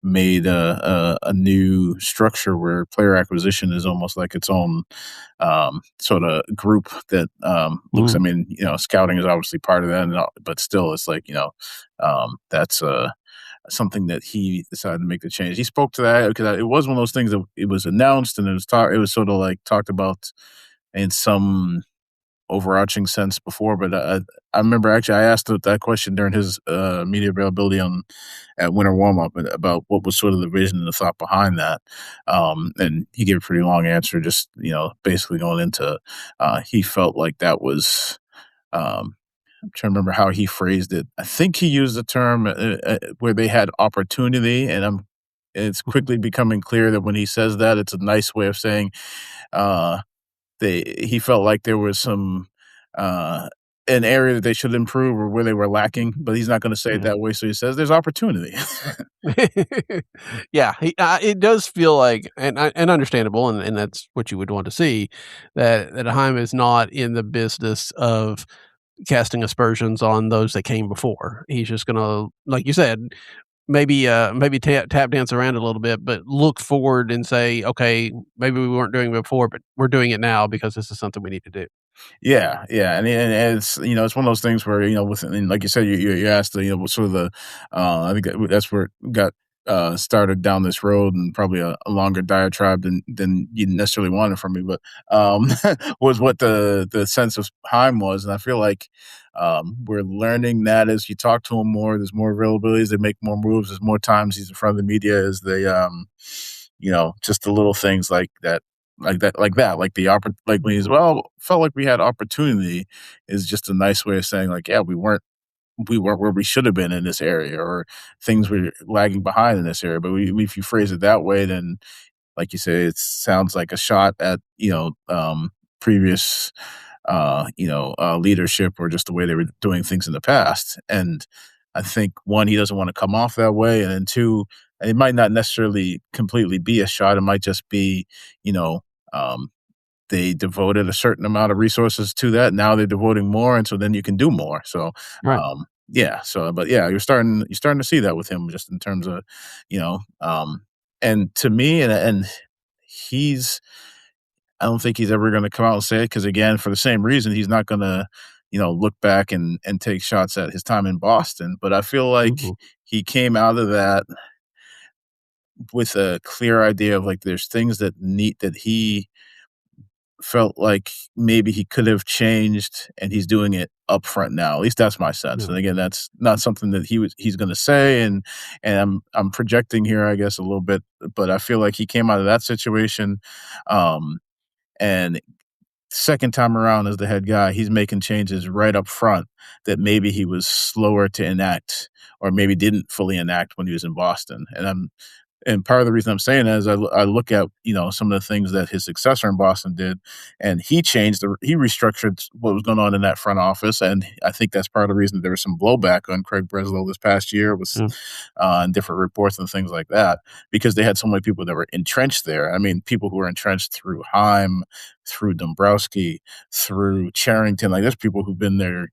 Speaker 3: made a new structure where player acquisition is almost like its own sort of group that looks. I
Speaker 2: Mhm.
Speaker 3: mean, scouting is obviously part of that, but still, it's like that's something that he decided to make the change. He spoke to that because it was one of those things that it was announced and it was sort of like talked about in some overarching sense before. But I remember actually I asked that question during his media availability on at winter warm up about what was sort of the vision and the thought behind that. And he gave a pretty long answer, just basically going into he felt like that was. I'm trying to remember how he phrased it. I think he used the term where they had opportunity, and it's quickly becoming clear that when he says that, it's a nice way of saying uh, he felt like there was some uh, an area that they should improve or where they were lacking, but he's not gonna say it
Speaker 2: Mhm.
Speaker 3: that way, so he says there's opportunity.
Speaker 2: Yeah, it does feel like, and understandable, and that's what you would want to see, that Haim is not in the business of casting aspersions on those that came before. He's just gonna, like you said, maybe tap dance around a little bit, but look forward and say, "Okay, maybe we weren't doing it before, but we're doing it now because this is something we need to do."
Speaker 3: Yeah, yeah, and it's it's one of those things where with and like you said, you asked sort of the I think that's where it got started down this road and probably a longer diatribe than you necessarily wanted from me, but was what the sense of Heim was, and I feel like we're learning that as you talk to him more, there's more availability, as they make more moves, there's more times he's in front of the media, as they just the little things like the like when he's felt like we had opportunity is just a nice way of saying like, yeah, we weren't where we should have been in this area, or things were lagging behind in this area. But if you phrase it that way, then like you say, it sounds like a shot at previous leadership, or just the way they were doing things in the past. And I think one, he doesn't want to come off that way, and then two, it might not necessarily completely be a shot. It might just be, you know, um, they devoted a certain amount of resources to that. Now they're devoting more, and so then you can do more. So,
Speaker 2: Right.
Speaker 3: yeah. So, but yeah, you're starting to see that with him, just in terms of, you know, and to me, and he's I don't think he's ever going to come out and say it, because again, for the same reason, he's not going to, look back and take shots at his time in Boston. But I feel like
Speaker 2: Mhm.
Speaker 3: he came out of that with a clear idea of like there's things that he felt like maybe he could have changed, and he's doing it up front now. At least that's my sense.
Speaker 2: Yeah.
Speaker 3: And again, that's not something that he's going to say, and I'm projecting here, I guess, a little bit, but I feel like he came out of that situation, um, and second time around as the head guy, he's making changes right up front that maybe he was slower to enact, or maybe didn't fully enact when he was in Boston. And part of the reason I'm saying that is I look at some of the things that his successor in Boston did, and he restructured what was going on in that front office, and I think that's part of the reason there was some blowback on Craig Breslow this past year, was
Speaker 2: Yeah.
Speaker 3: and different reports and things like that, because they had so many people that were entrenched there. I mean, people who were entrenched through Heim, through Dombrowski, through Charrington. Like, there's people who've been there,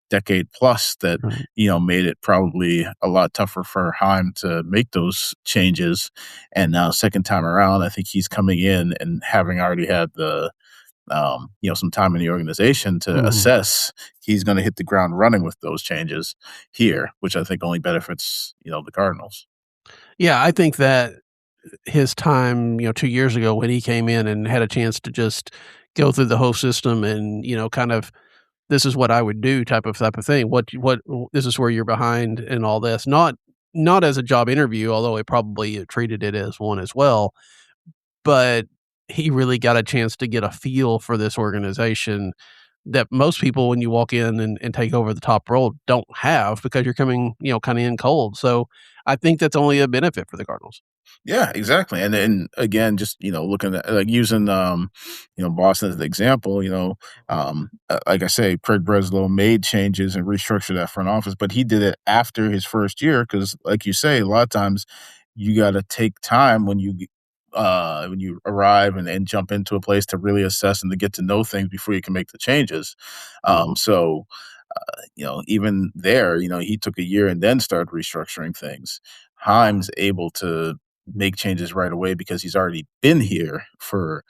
Speaker 3: decade plus, that
Speaker 2: Right.
Speaker 3: made it probably a lot tougher for Heim to make those changes. And now, second time around, I think he's coming in and having already had the some time in the organization to
Speaker 2: Mhm.
Speaker 3: assess. He's going to hit the ground running with those changes here, which I think only benefits the Cardinals.
Speaker 2: Yeah, I think that his time, 2 years ago when he came in and had a chance to just go through the whole system and, kind of, "This is what I would do," type of thing. What this is where you're behind and all this. Not as a job interview, although it probably treated it as one as well, but he really got a chance to get a feel for this organization that most people, when you walk in and take over the top role, don't have, because you're coming, kinda in cold. So, I think that's only a benefit for the Cardinals.
Speaker 3: Yeah, exactly. And then again, just looking at, like, using Boston as an example, like I say, Craig Breslow made changes and restructured that front office, but he did it after his first year, because, like you say, a lot of times you got to take time when you arrive and jump into a place, to really assess and to get to know things before you can make the changes.
Speaker 2: Mhm.
Speaker 3: So even there, he took a year and then started restructuring things. Heim's able to make changes right away because he's already been here for,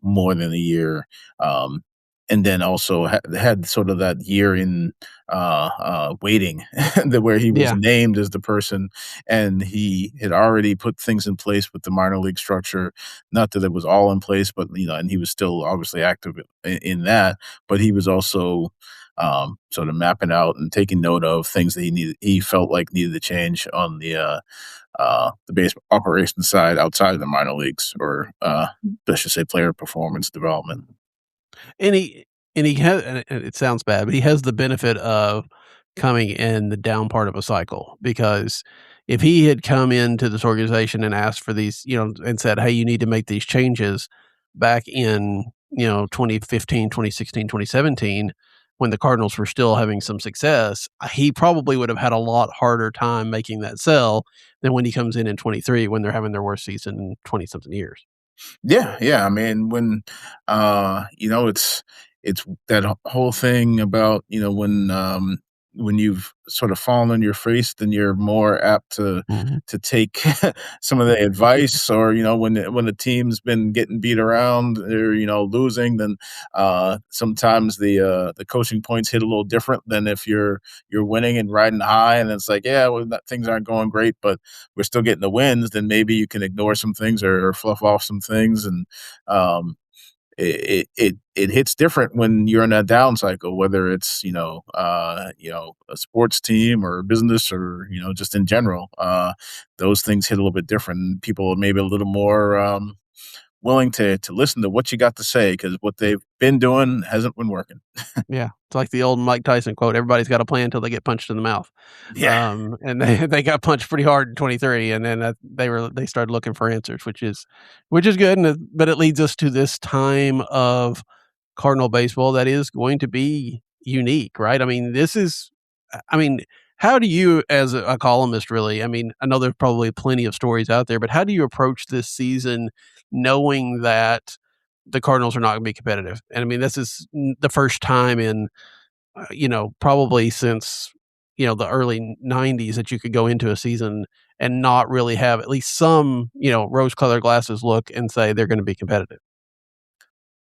Speaker 3: more than a year. Um, and then also had sort of that year in waiting, where he was
Speaker 2: Yeah.
Speaker 3: named as the person, and he had already put things in place with the minor league structure. Not that it was all in place, but and he was still obviously active in that. But he was also sort of mapping out and taking note of things that he felt like needed to change on the base operations side outside of the minor leagues, or I should say player performance development.
Speaker 2: And he has, and it sounds bad, but he has the benefit of coming in the down part of a cycle, because if he had come into this organization and asked for these, and said, "Hey, you need to make these changes," back in, 2015, 2016, 2017, when the Cardinals were still having some success, he probably would have had a lot harder time making that sell than when he comes in 23 when they're having their worst season in 20-something years.
Speaker 3: Yeah, yeah. I mean, when it's that whole thing about when you've sort of fallen on your face, then you're more apt to
Speaker 2: Mhm.
Speaker 3: take some of the advice, or when the team's been getting beat around or losing, then sometimes the coaching points hit a little different than if you're winning and riding high, and it's like, yeah, well, things aren't going great, but we're still getting the wins. Then maybe you can ignore some things, or fluff off some things, and um, it hits different when you're in that down cycle, whether it's a sports team or a business, or just in general. Those things hit a little bit different. People are maybe a little more willing to listen to what you got to say, because what they've been doing hasn't been working.
Speaker 2: Yeah, it's like the old Mike Tyson quote, "Everybody's got a plan until they get punched in the mouth."
Speaker 3: Yeah.
Speaker 2: And they got punched pretty hard in 23, and then they started looking for answers, which is good, but it leads us to this time of Cardinal baseball that is going to be unique, right? I mean, how do you, as a columnist, really? I mean, I know there's probably plenty of stories out there, but how do you approach this season knowing that the Cardinals are not going to be competitive? And I mean, this is the first time in, probably since, the early 90s that you could go into a season and not really have at least some, rose-colored glasses look and say they're going to be competitive.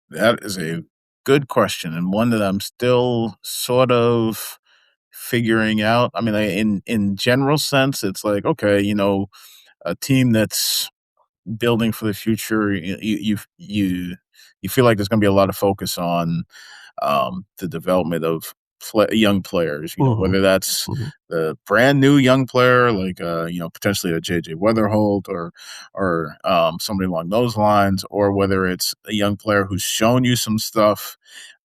Speaker 3: That is a good question, and one that I'm still sort of figuring out. I mean, in general sense, it's like, okay, a team that's building for the future, you feel like there's going to be a lot of focus on the development of young players.
Speaker 2: Mhm,
Speaker 3: Whether that's
Speaker 2: mhm,
Speaker 3: the brand new young player, like potentially a JJ Weatherholt, or somebody along those lines, or whether it's a young player who's shown you some stuff,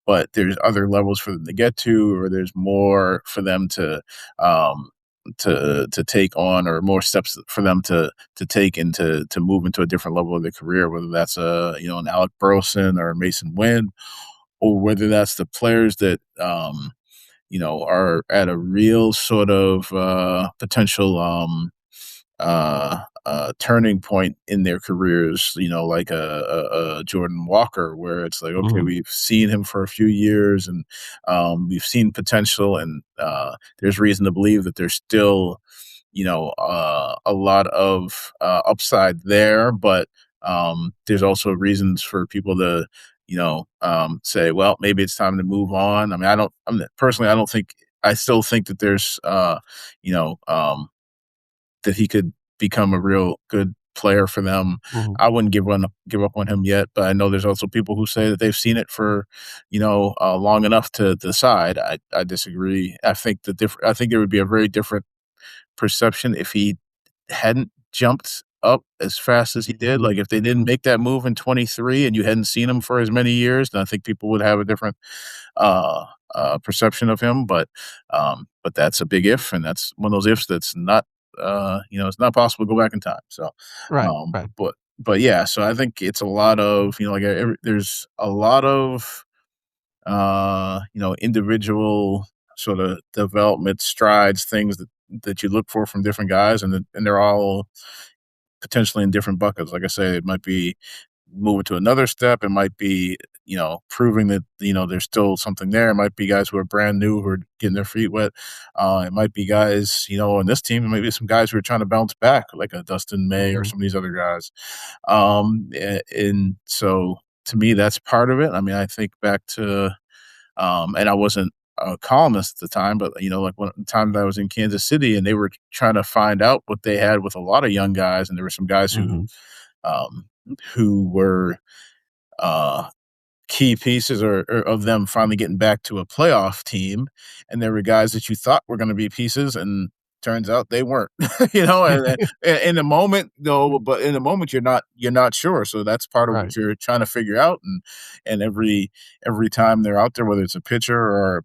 Speaker 3: but there's other levels for them to get to, or there's more for them um, to take on, or more steps for them to take, and to move into a different level of their career. Whether that's an Alec Burleson or a Mason Wynn, or whether that's the players that are at a real sort of potential turning point in their careers, like a Jordan Walker, where it's like, okay,
Speaker 2: mhm,
Speaker 3: we've seen him for a few years, and we've seen potential, and there's reason to believe that there's still, a lot of upside there, but there's also reasons for people to, say, well, maybe it's time to move on. I mean, personally, I don't think, I still think that there's, you know, um, that he could become a real good player for them.
Speaker 2: mhm.
Speaker 3: I wouldn't give up on him yet, but I know there's also people who say that they've seen it for, long enough to decide. I disagree. I think there would be a very different perception if he hadn't jumped up as fast as he did. Like, if they didn't make that move in 23 and you hadn't seen him for as many years, then I think people would have a different uh, perception of him. But that's a big if, and that's one of those ifs that's not, it's not possible to go back in time. So,
Speaker 2: Right, right.
Speaker 3: but yeah, so I think it's a lot of, there's a lot of, individual sort of development strides, things that you look for from different guys, and they're all potentially in different buckets. Like I say, it might be moving to another step. It might be, proving that, there's still something there. It might be guys who are brand new, who are getting their feet wet. It might be guys, on this team, it might be some guys who are trying to bounce back, like a Dustin May or
Speaker 2: Mhm,
Speaker 3: some of these other guys. And so to me, that's part of it. I mean, I think back to, and I wasn't a columnist at the time, but like one time that I was in Kansas City, and they were trying to find out what they had with a lot of young guys, and there were some guys
Speaker 2: mhm.
Speaker 3: um, who were uh, key pieces, or of them finally getting back to a playoff team, and there were guys that you thought were going to be pieces, and turns out they weren't. And in the moment, though, but in the moment you're not sure. So that's part of
Speaker 2: Right.
Speaker 3: what you're trying to figure out, and every time they're out there, whether it's a pitcher or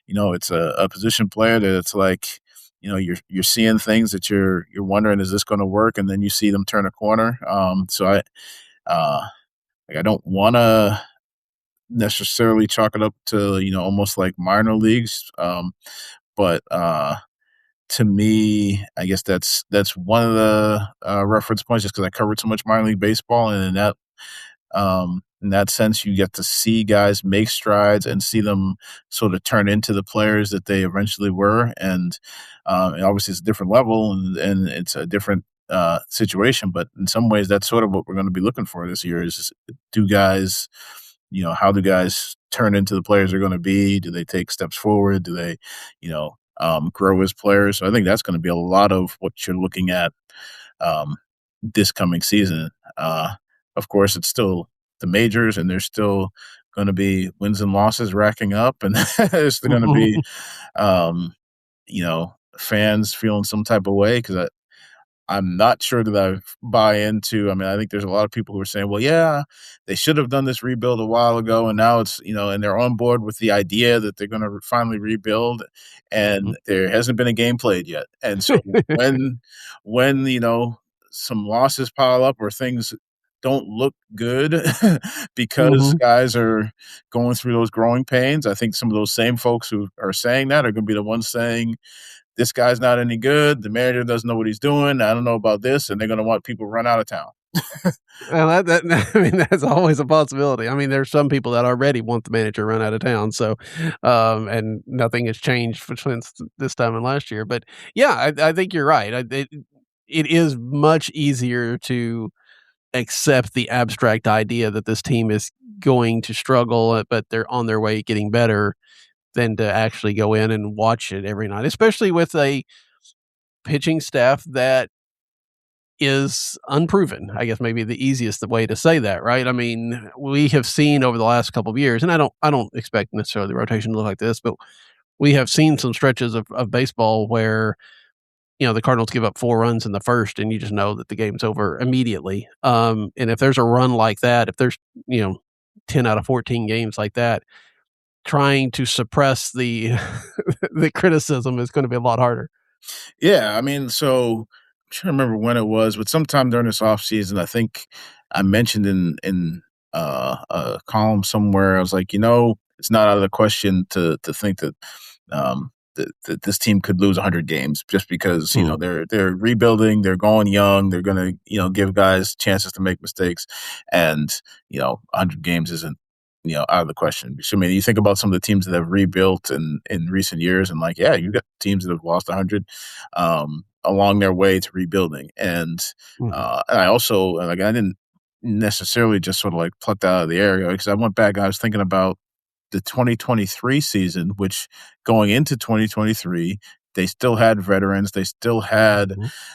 Speaker 3: it's a position player, that it's like, you're seeing things that you're wondering, is this going to work? And then you see them turn a corner. So uh like, I don't want to necessarily chalk it up to, almost like minor leagues. But to me, I guess that's one of the reference points, just because I covered so much minor league baseball, and in that sense, you get to see guys make strides and see them sort of turn into the players that they eventually were. And obviously, it's a different level and it's a different situation. But in some ways, that's sort of what we're going to be looking for this year: is do guys, how do guys turn into the players they're going to be? Do they take steps forward? Do they, grow as players? So I think that's going to be a lot of what you're looking at um, this coming season. Of course, it's still the majors, and there's still going to be wins and losses racking up, and there's still going to be, um, fans feeling some type of way, because I'm not sure that I buy into. I mean, I think there's a lot of people who are saying, well, yeah, they should have done this rebuild a while ago. And now it's, and they're on board with the idea that they're going to finally rebuild. And there hasn't been a game played yet. And so when, some losses pile up or things don't look good because guys are going through those growing pains, I think some of those same folks who are saying that are going to be the ones saying, this guy's not any good. The manager doesn't know what he's doing. I don't know about this. And they're going to want people to run out of town.
Speaker 2: Well, I mean, that's always a possibility. I mean, there's some people that already want the manager run out of town. So, and nothing has changed since this time and last year. But yeah, I think you're right. It is much easier to accept the abstract idea that this team is going to struggle, but they're on their way getting better, than to actually go in and watch it every night, especially with a pitching staff that is unproven. I guess maybe the easiest way to say that, right? I mean, we have seen over the last couple of years, and I don't expect necessarily the rotation to look like this, but we have seen some stretches of baseball where, the Cardinals give up 4 runs in the first, and you just know that the game's over immediately. And if there's a run like that, if there's, 10 out of 14 games like that, trying to suppress the the criticism is gonna be a lot harder.
Speaker 3: Yeah. I mean, so I'm trying to remember when it was, but sometime during this offseason, I think I mentioned in a column somewhere, I was like, it's not out of the question to think that that this team could lose 100 games, just because they're rebuilding, they're going young, they're going to give guys chances to make mistakes, and 100 games isn't out of the question. I mean, you think about some of the teams that have rebuilt in recent years, and like, yeah, you got teams that have lost 100 along their way to rebuilding, and I also, like, I didn't necessarily just sort of like plucked out of the air, because I went back and I was thinking about the 2023 season, which going into 2023, they still had veterans. They still had,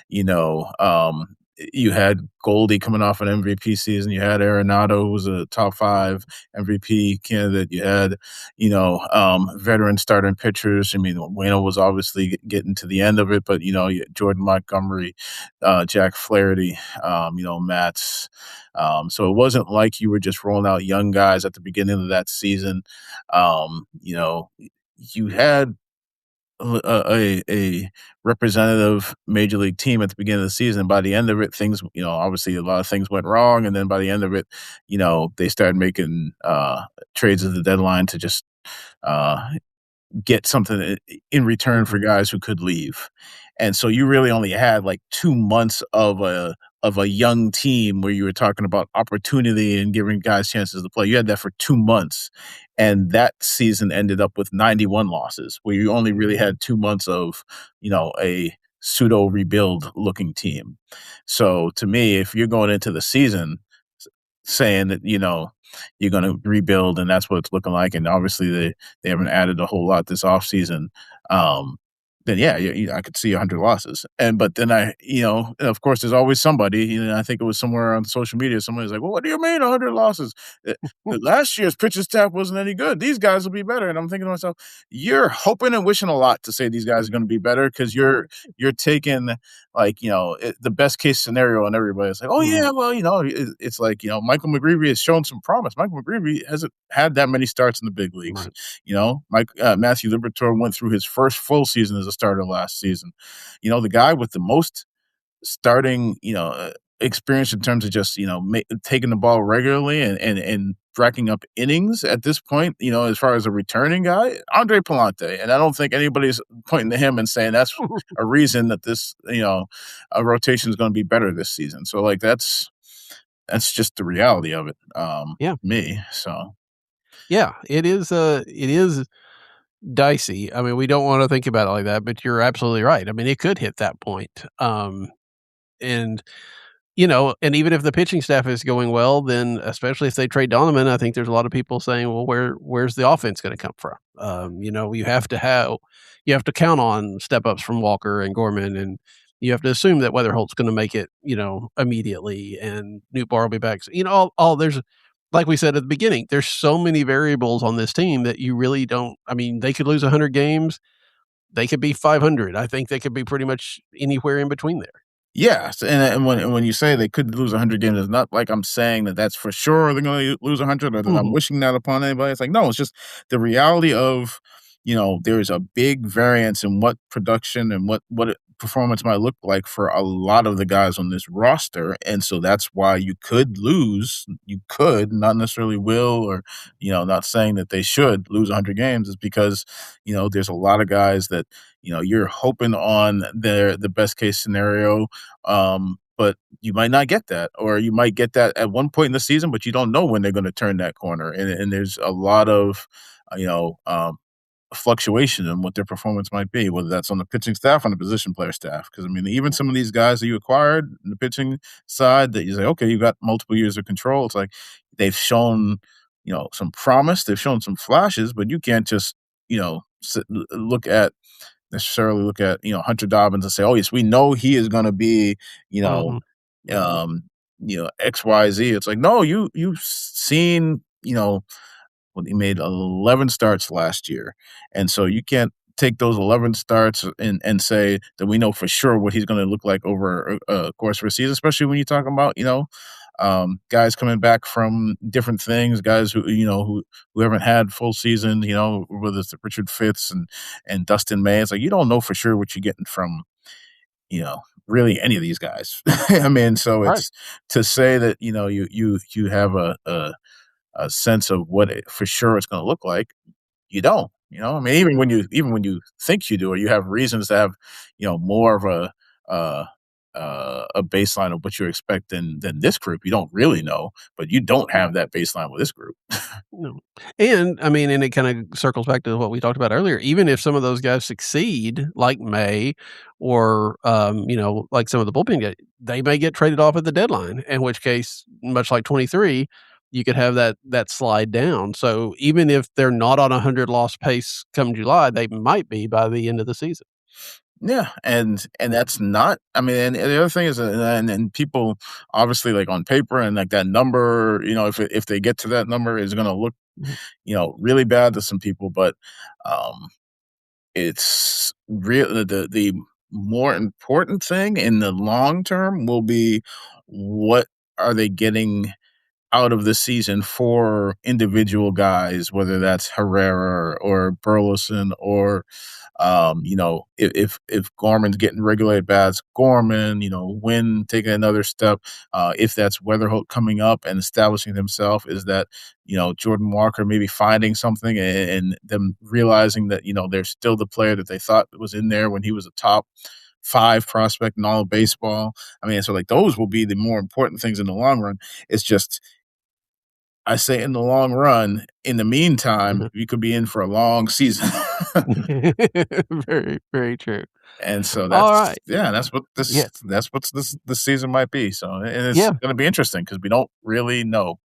Speaker 3: you know, um, you had Goldie coming off an MVP season. You had Arenado, who was a top 5 MVP candidate. You had, veteran starting pitchers. I mean, Wayno was obviously getting to the end of it, but, Jordan Montgomery, Jack Flaherty, Matz. So it wasn't like you were just rolling out young guys at the beginning of that season. You had a representative major league team at the beginning of the season. By the end of it, things, obviously a lot of things went wrong. And then by the end of it, they started making trades at the deadline to just get something in return for guys who could leave. And so you really only had like 2 months of a young team where you were talking about opportunity and giving guys chances to play. You had that for 2 months. And that season ended up with 91 losses, where you only really had 2 months of, a pseudo rebuild looking team. So to me, if you're going into the season saying that, you're going to rebuild and that's what it's looking like, and obviously they haven't added a whole lot this offseason, then yeah, I could see 100 losses. But then of course, there's always somebody. I think it was somewhere on social media. Somebody's like, "Well, what do you mean 100 losses? Last year's pitching staff wasn't any good. These guys will be better." And I'm thinking to myself, you're hoping and wishing a lot to say these guys are going to be better, because you're taking like the best case scenario, and everybody's like, "Oh yeah, well it's like Michael McGreevy has shown some promise." Michael McGreevy hasn't had that many starts in the big leagues. Matthew Liberatore went through his first full season as a starter last season. The guy with the most starting experience in terms of just taking the ball regularly and racking up innings at this point, as far as a returning guy, Andre Palante. And I don't think anybody's pointing to him and saying that's a reason that this, a rotation is going to be better this season. So like that's just the reality of it.
Speaker 2: Yeah.
Speaker 3: Me. So
Speaker 2: Yeah, it is dicey. I mean, we don't wanna think about it like that, but you're absolutely right. I mean, it could hit that point. And and even if the pitching staff is going well, then especially if they trade Donovan, I think there's a lot of people saying, "Well, where's the offense gonna come from?" You have to count on step ups from Walker and Gorman, and you have to assume that Weatherholt's gonna make it, immediately, and Nootbaar will be back. So, all there's like we said at the beginning, there's so many variables on this team that you really don't. I mean, they could lose 100 games, they could be 500. I think they could be pretty much anywhere in between there.
Speaker 3: yes, and when you say they could lose 100 games, it's not like I'm saying that that's for sure they're going to lose 100 or that I'm
Speaker 2: Mhm,
Speaker 3: wishing that upon anybody. It's like, no, it's just the reality of, there's a big variance in what production and what performance might look like for a lot of the guys on this roster, and so that's why you could lose. You could, not necessarily will, or not saying that they should lose 100 games, is because there's a lot of guys that you're hoping on the best case scenario, but you might not get that, or you might get that at one point in the season, but you don't know when they're going to turn that corner. And there's a lot of, you know, um, fluctuation in what their performance might be, whether that's on the pitching staff, on the position player staff. Because I mean, even some of these guys that you acquired in the pitching side, that you say, okay, you got multiple years of control. It's like they've shown, some promise, they've shown some flashes, but you can't just, look at necessarily look at Hunter Dobbins and say, "Oh yes, we know he is going to be
Speaker 2: mhm.
Speaker 3: um, X Y Z." It's like no, you've seen well, he made 11 starts last year, and so you can't take those 11 starts and say that we know for sure what he's going to look like over a course of a season, especially when you talk about guys coming back from different things, guys who haven't had full season, whether it's Richard Fitz and Dustin May. It's like you don't know for sure what you're getting from really any of these guys. I mean, so
Speaker 2: Right.
Speaker 3: it's to say that you have a sense of what it for sure it's going to look like. You don't. I mean, even when you think you do, or you have reasons to have more of uh, a baseline of what you expect than this group. You don't really know, but you don't have that baseline with this group.
Speaker 2: No. And I mean, and it kinda circles back to what we talked about earlier. Even if some of those guys succeed, like May or, like some of the bullpen guys, they may get traded off at the deadline, in which case, much like 23, you could have that slide down. So even if they're not on a 100 loss pace come July, they might be by the end of the season.
Speaker 3: Yeah, and that's not. I mean, and the other thing is, and people obviously like on paper and like that number, if they get to that number, is going to look,
Speaker 2: Mhm.
Speaker 3: really bad to some people, but um, it's real. The more important thing in the long term will be what are they getting out of the season for individual guys, whether that's Herrera or Burleson or if Gorman's getting regulated bats, Gorman, Wynn taking another step. If that's Weatherholt coming up and establishing himself, is that Jordan Walker maybe finding something and them realizing that they're still the player that they thought was in there when he was a top five prospect in all of baseball. I mean, so like those will be the more important things in the long run. It's just I say in the long run. In the meantime,
Speaker 2: Mhm.
Speaker 3: you could be in for a long season.
Speaker 2: Very, very true.
Speaker 3: And so
Speaker 2: Alright.
Speaker 3: that's what
Speaker 2: Yeah.
Speaker 3: this season might be. So and it's
Speaker 2: Yeah.
Speaker 3: gonna be interesting because we don't really know.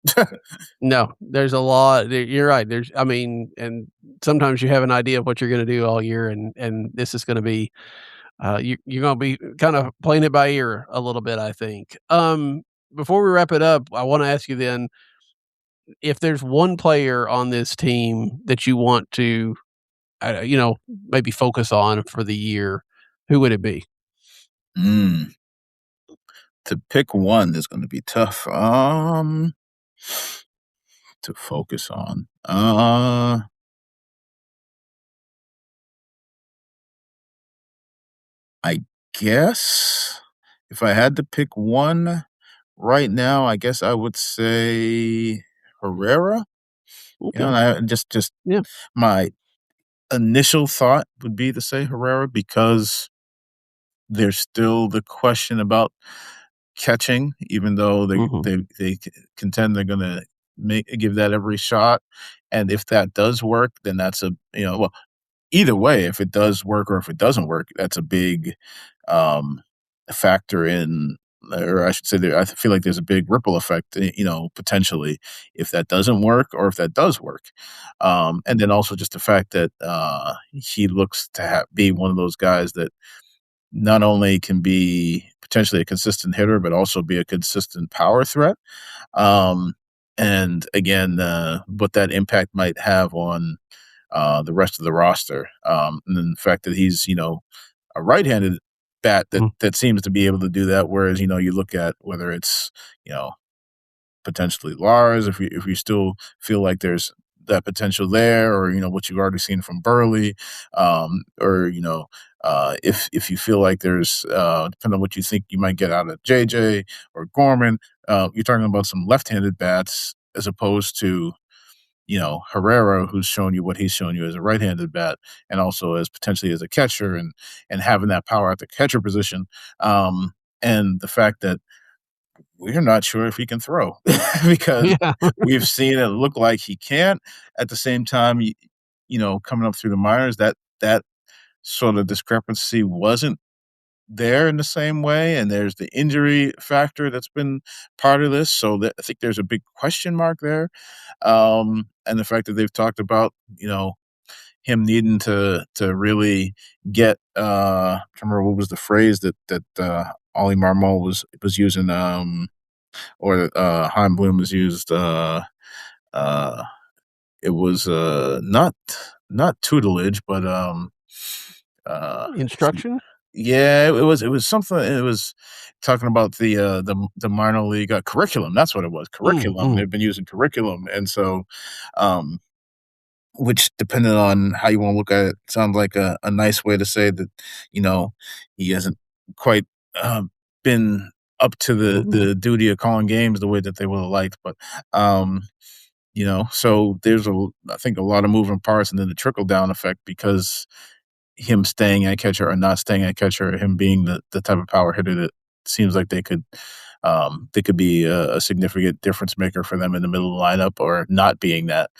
Speaker 2: No, there's a lot you're right, I mean, and sometimes you have an idea of what you're gonna do all year, and this is gonna be, you're gonna be kind of playing it by ear a little bit, I think. Before we wrap it up, I wanna ask you then, if there's one player on this team that you want to, maybe focus on for the year, who would it be?
Speaker 3: Mm, to pick one is gonna be tough, to focus on. I guess if I had to pick one right now, I guess I would say Herrera.
Speaker 2: Okay.
Speaker 3: I just
Speaker 2: Yeah.
Speaker 3: my initial thought would be to say Herrera because there's still the question about catching, even though
Speaker 2: Mhm.
Speaker 3: they contend they're gonna give that every shot, and if that does work, then that's well, either way, if it does work or if it doesn't work, that's a big, um, factor in or I should say I feel like there's a big ripple effect, potentially if that doesn't work or if that does work. And then also just the fact that, he looks to be one of those guys that not only can be potentially a consistent hitter, but also be a consistent power threat. Um, and again, what that impact might have on the rest of the roster. And then the fact that he's, a right-handed bat
Speaker 2: Mhm.
Speaker 3: that seems to be able to do that. Whereas, you look at whether it's, potentially Lars, if you still feel like there's that potential there, or what you've already seen from Burley, or if you feel like there's depending on what you think you might get out of JJ or Gorman, you're talking about some left-handed bats as opposed to Herrera, who's shown you what he's shown you as a right-handed bat, and also as potentially as a catcher, and having that power at the catcher position, and the fact that we're not sure if he can throw because
Speaker 2: Yeah.
Speaker 3: we've seen it look like he can't. At the same time, coming up through the minors, that sort of discrepancy wasn't there in the same way, and there's the injury factor that's been part of this. So I think there's a big question mark there, and the fact that they've talked about him needing to really get I can't remember what was the phrase that Ollie Marmol was using, or Chaim Bloom was used. Uh, it was not tutelage, but uh,
Speaker 2: Instruction?
Speaker 3: yeah, it was something. It was talking about the minor league curriculum. That's what it was. Curriculum.
Speaker 2: Mm.
Speaker 3: They've been using curriculum, and so um, which, depending on how you want to look at it, sounds like a nice way to say that he hasn't quite been up to
Speaker 2: Mhm.
Speaker 3: the duty of calling games the way that they would have liked. But so there's I think a lot of moving parts, and then the trickle down effect because him staying at catcher or not staying at catcher, him being the type of power hitter that seems like they could be a significant difference maker for them in the middle of the lineup, or not being that,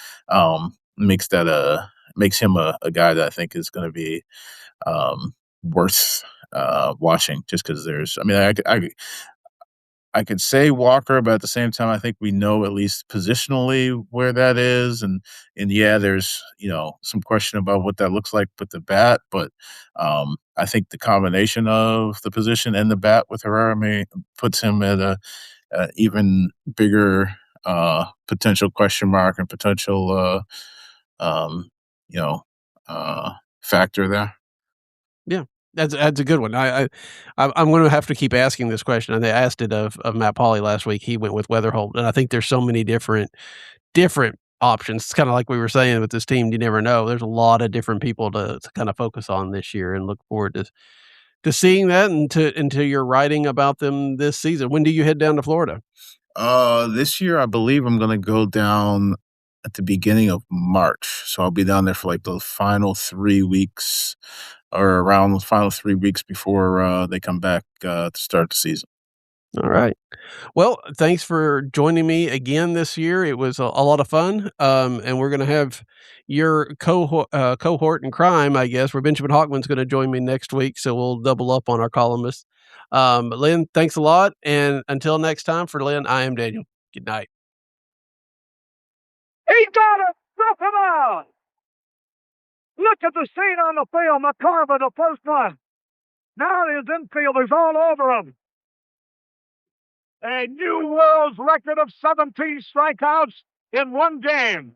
Speaker 3: makes him a guy that I think is going to be worth watching. Just because there's, I mean, I could say Walker, but at the same time, I think we know at least positionally where that is, and yeah, there's some question about what that looks like with the bat, but I think the combination of the position and the bat with Herrera puts him at a even bigger potential question mark and potential um, you know factor there.
Speaker 2: Yeah. That's a good one. I'm gonna have to keep asking this question, and they asked it of Matt Pauley last week. He went with Weatherholt, and I think there's so many different options. It's kinda like we were saying with this team, you never know. There's a lot of different people to kinda focus on this year, and look forward to seeing that, and to your writing about them this season. When do you head down to Florida?
Speaker 3: This year, I believe I'm gonna go down at the beginning of March, so I'll be down there for like the final 3 weeks, or around the final 3 weeks before they come back to start the season.
Speaker 2: Alright. Well, thanks for joining me again this year. It was a lot of fun, and we're gonna have your cohort in crime, I guess, where Benjamin Hockman's gonna join me next week, so we'll double up on our columnists. But Lynn, thanks a lot, and until next time, for Lynn, I am Daniel. Good night.
Speaker 4: He got it! Stop him out! Look at the scene on the field. McCarver, the first one. Now his infielders all over him. A new world's record of 17 strikeouts in one game.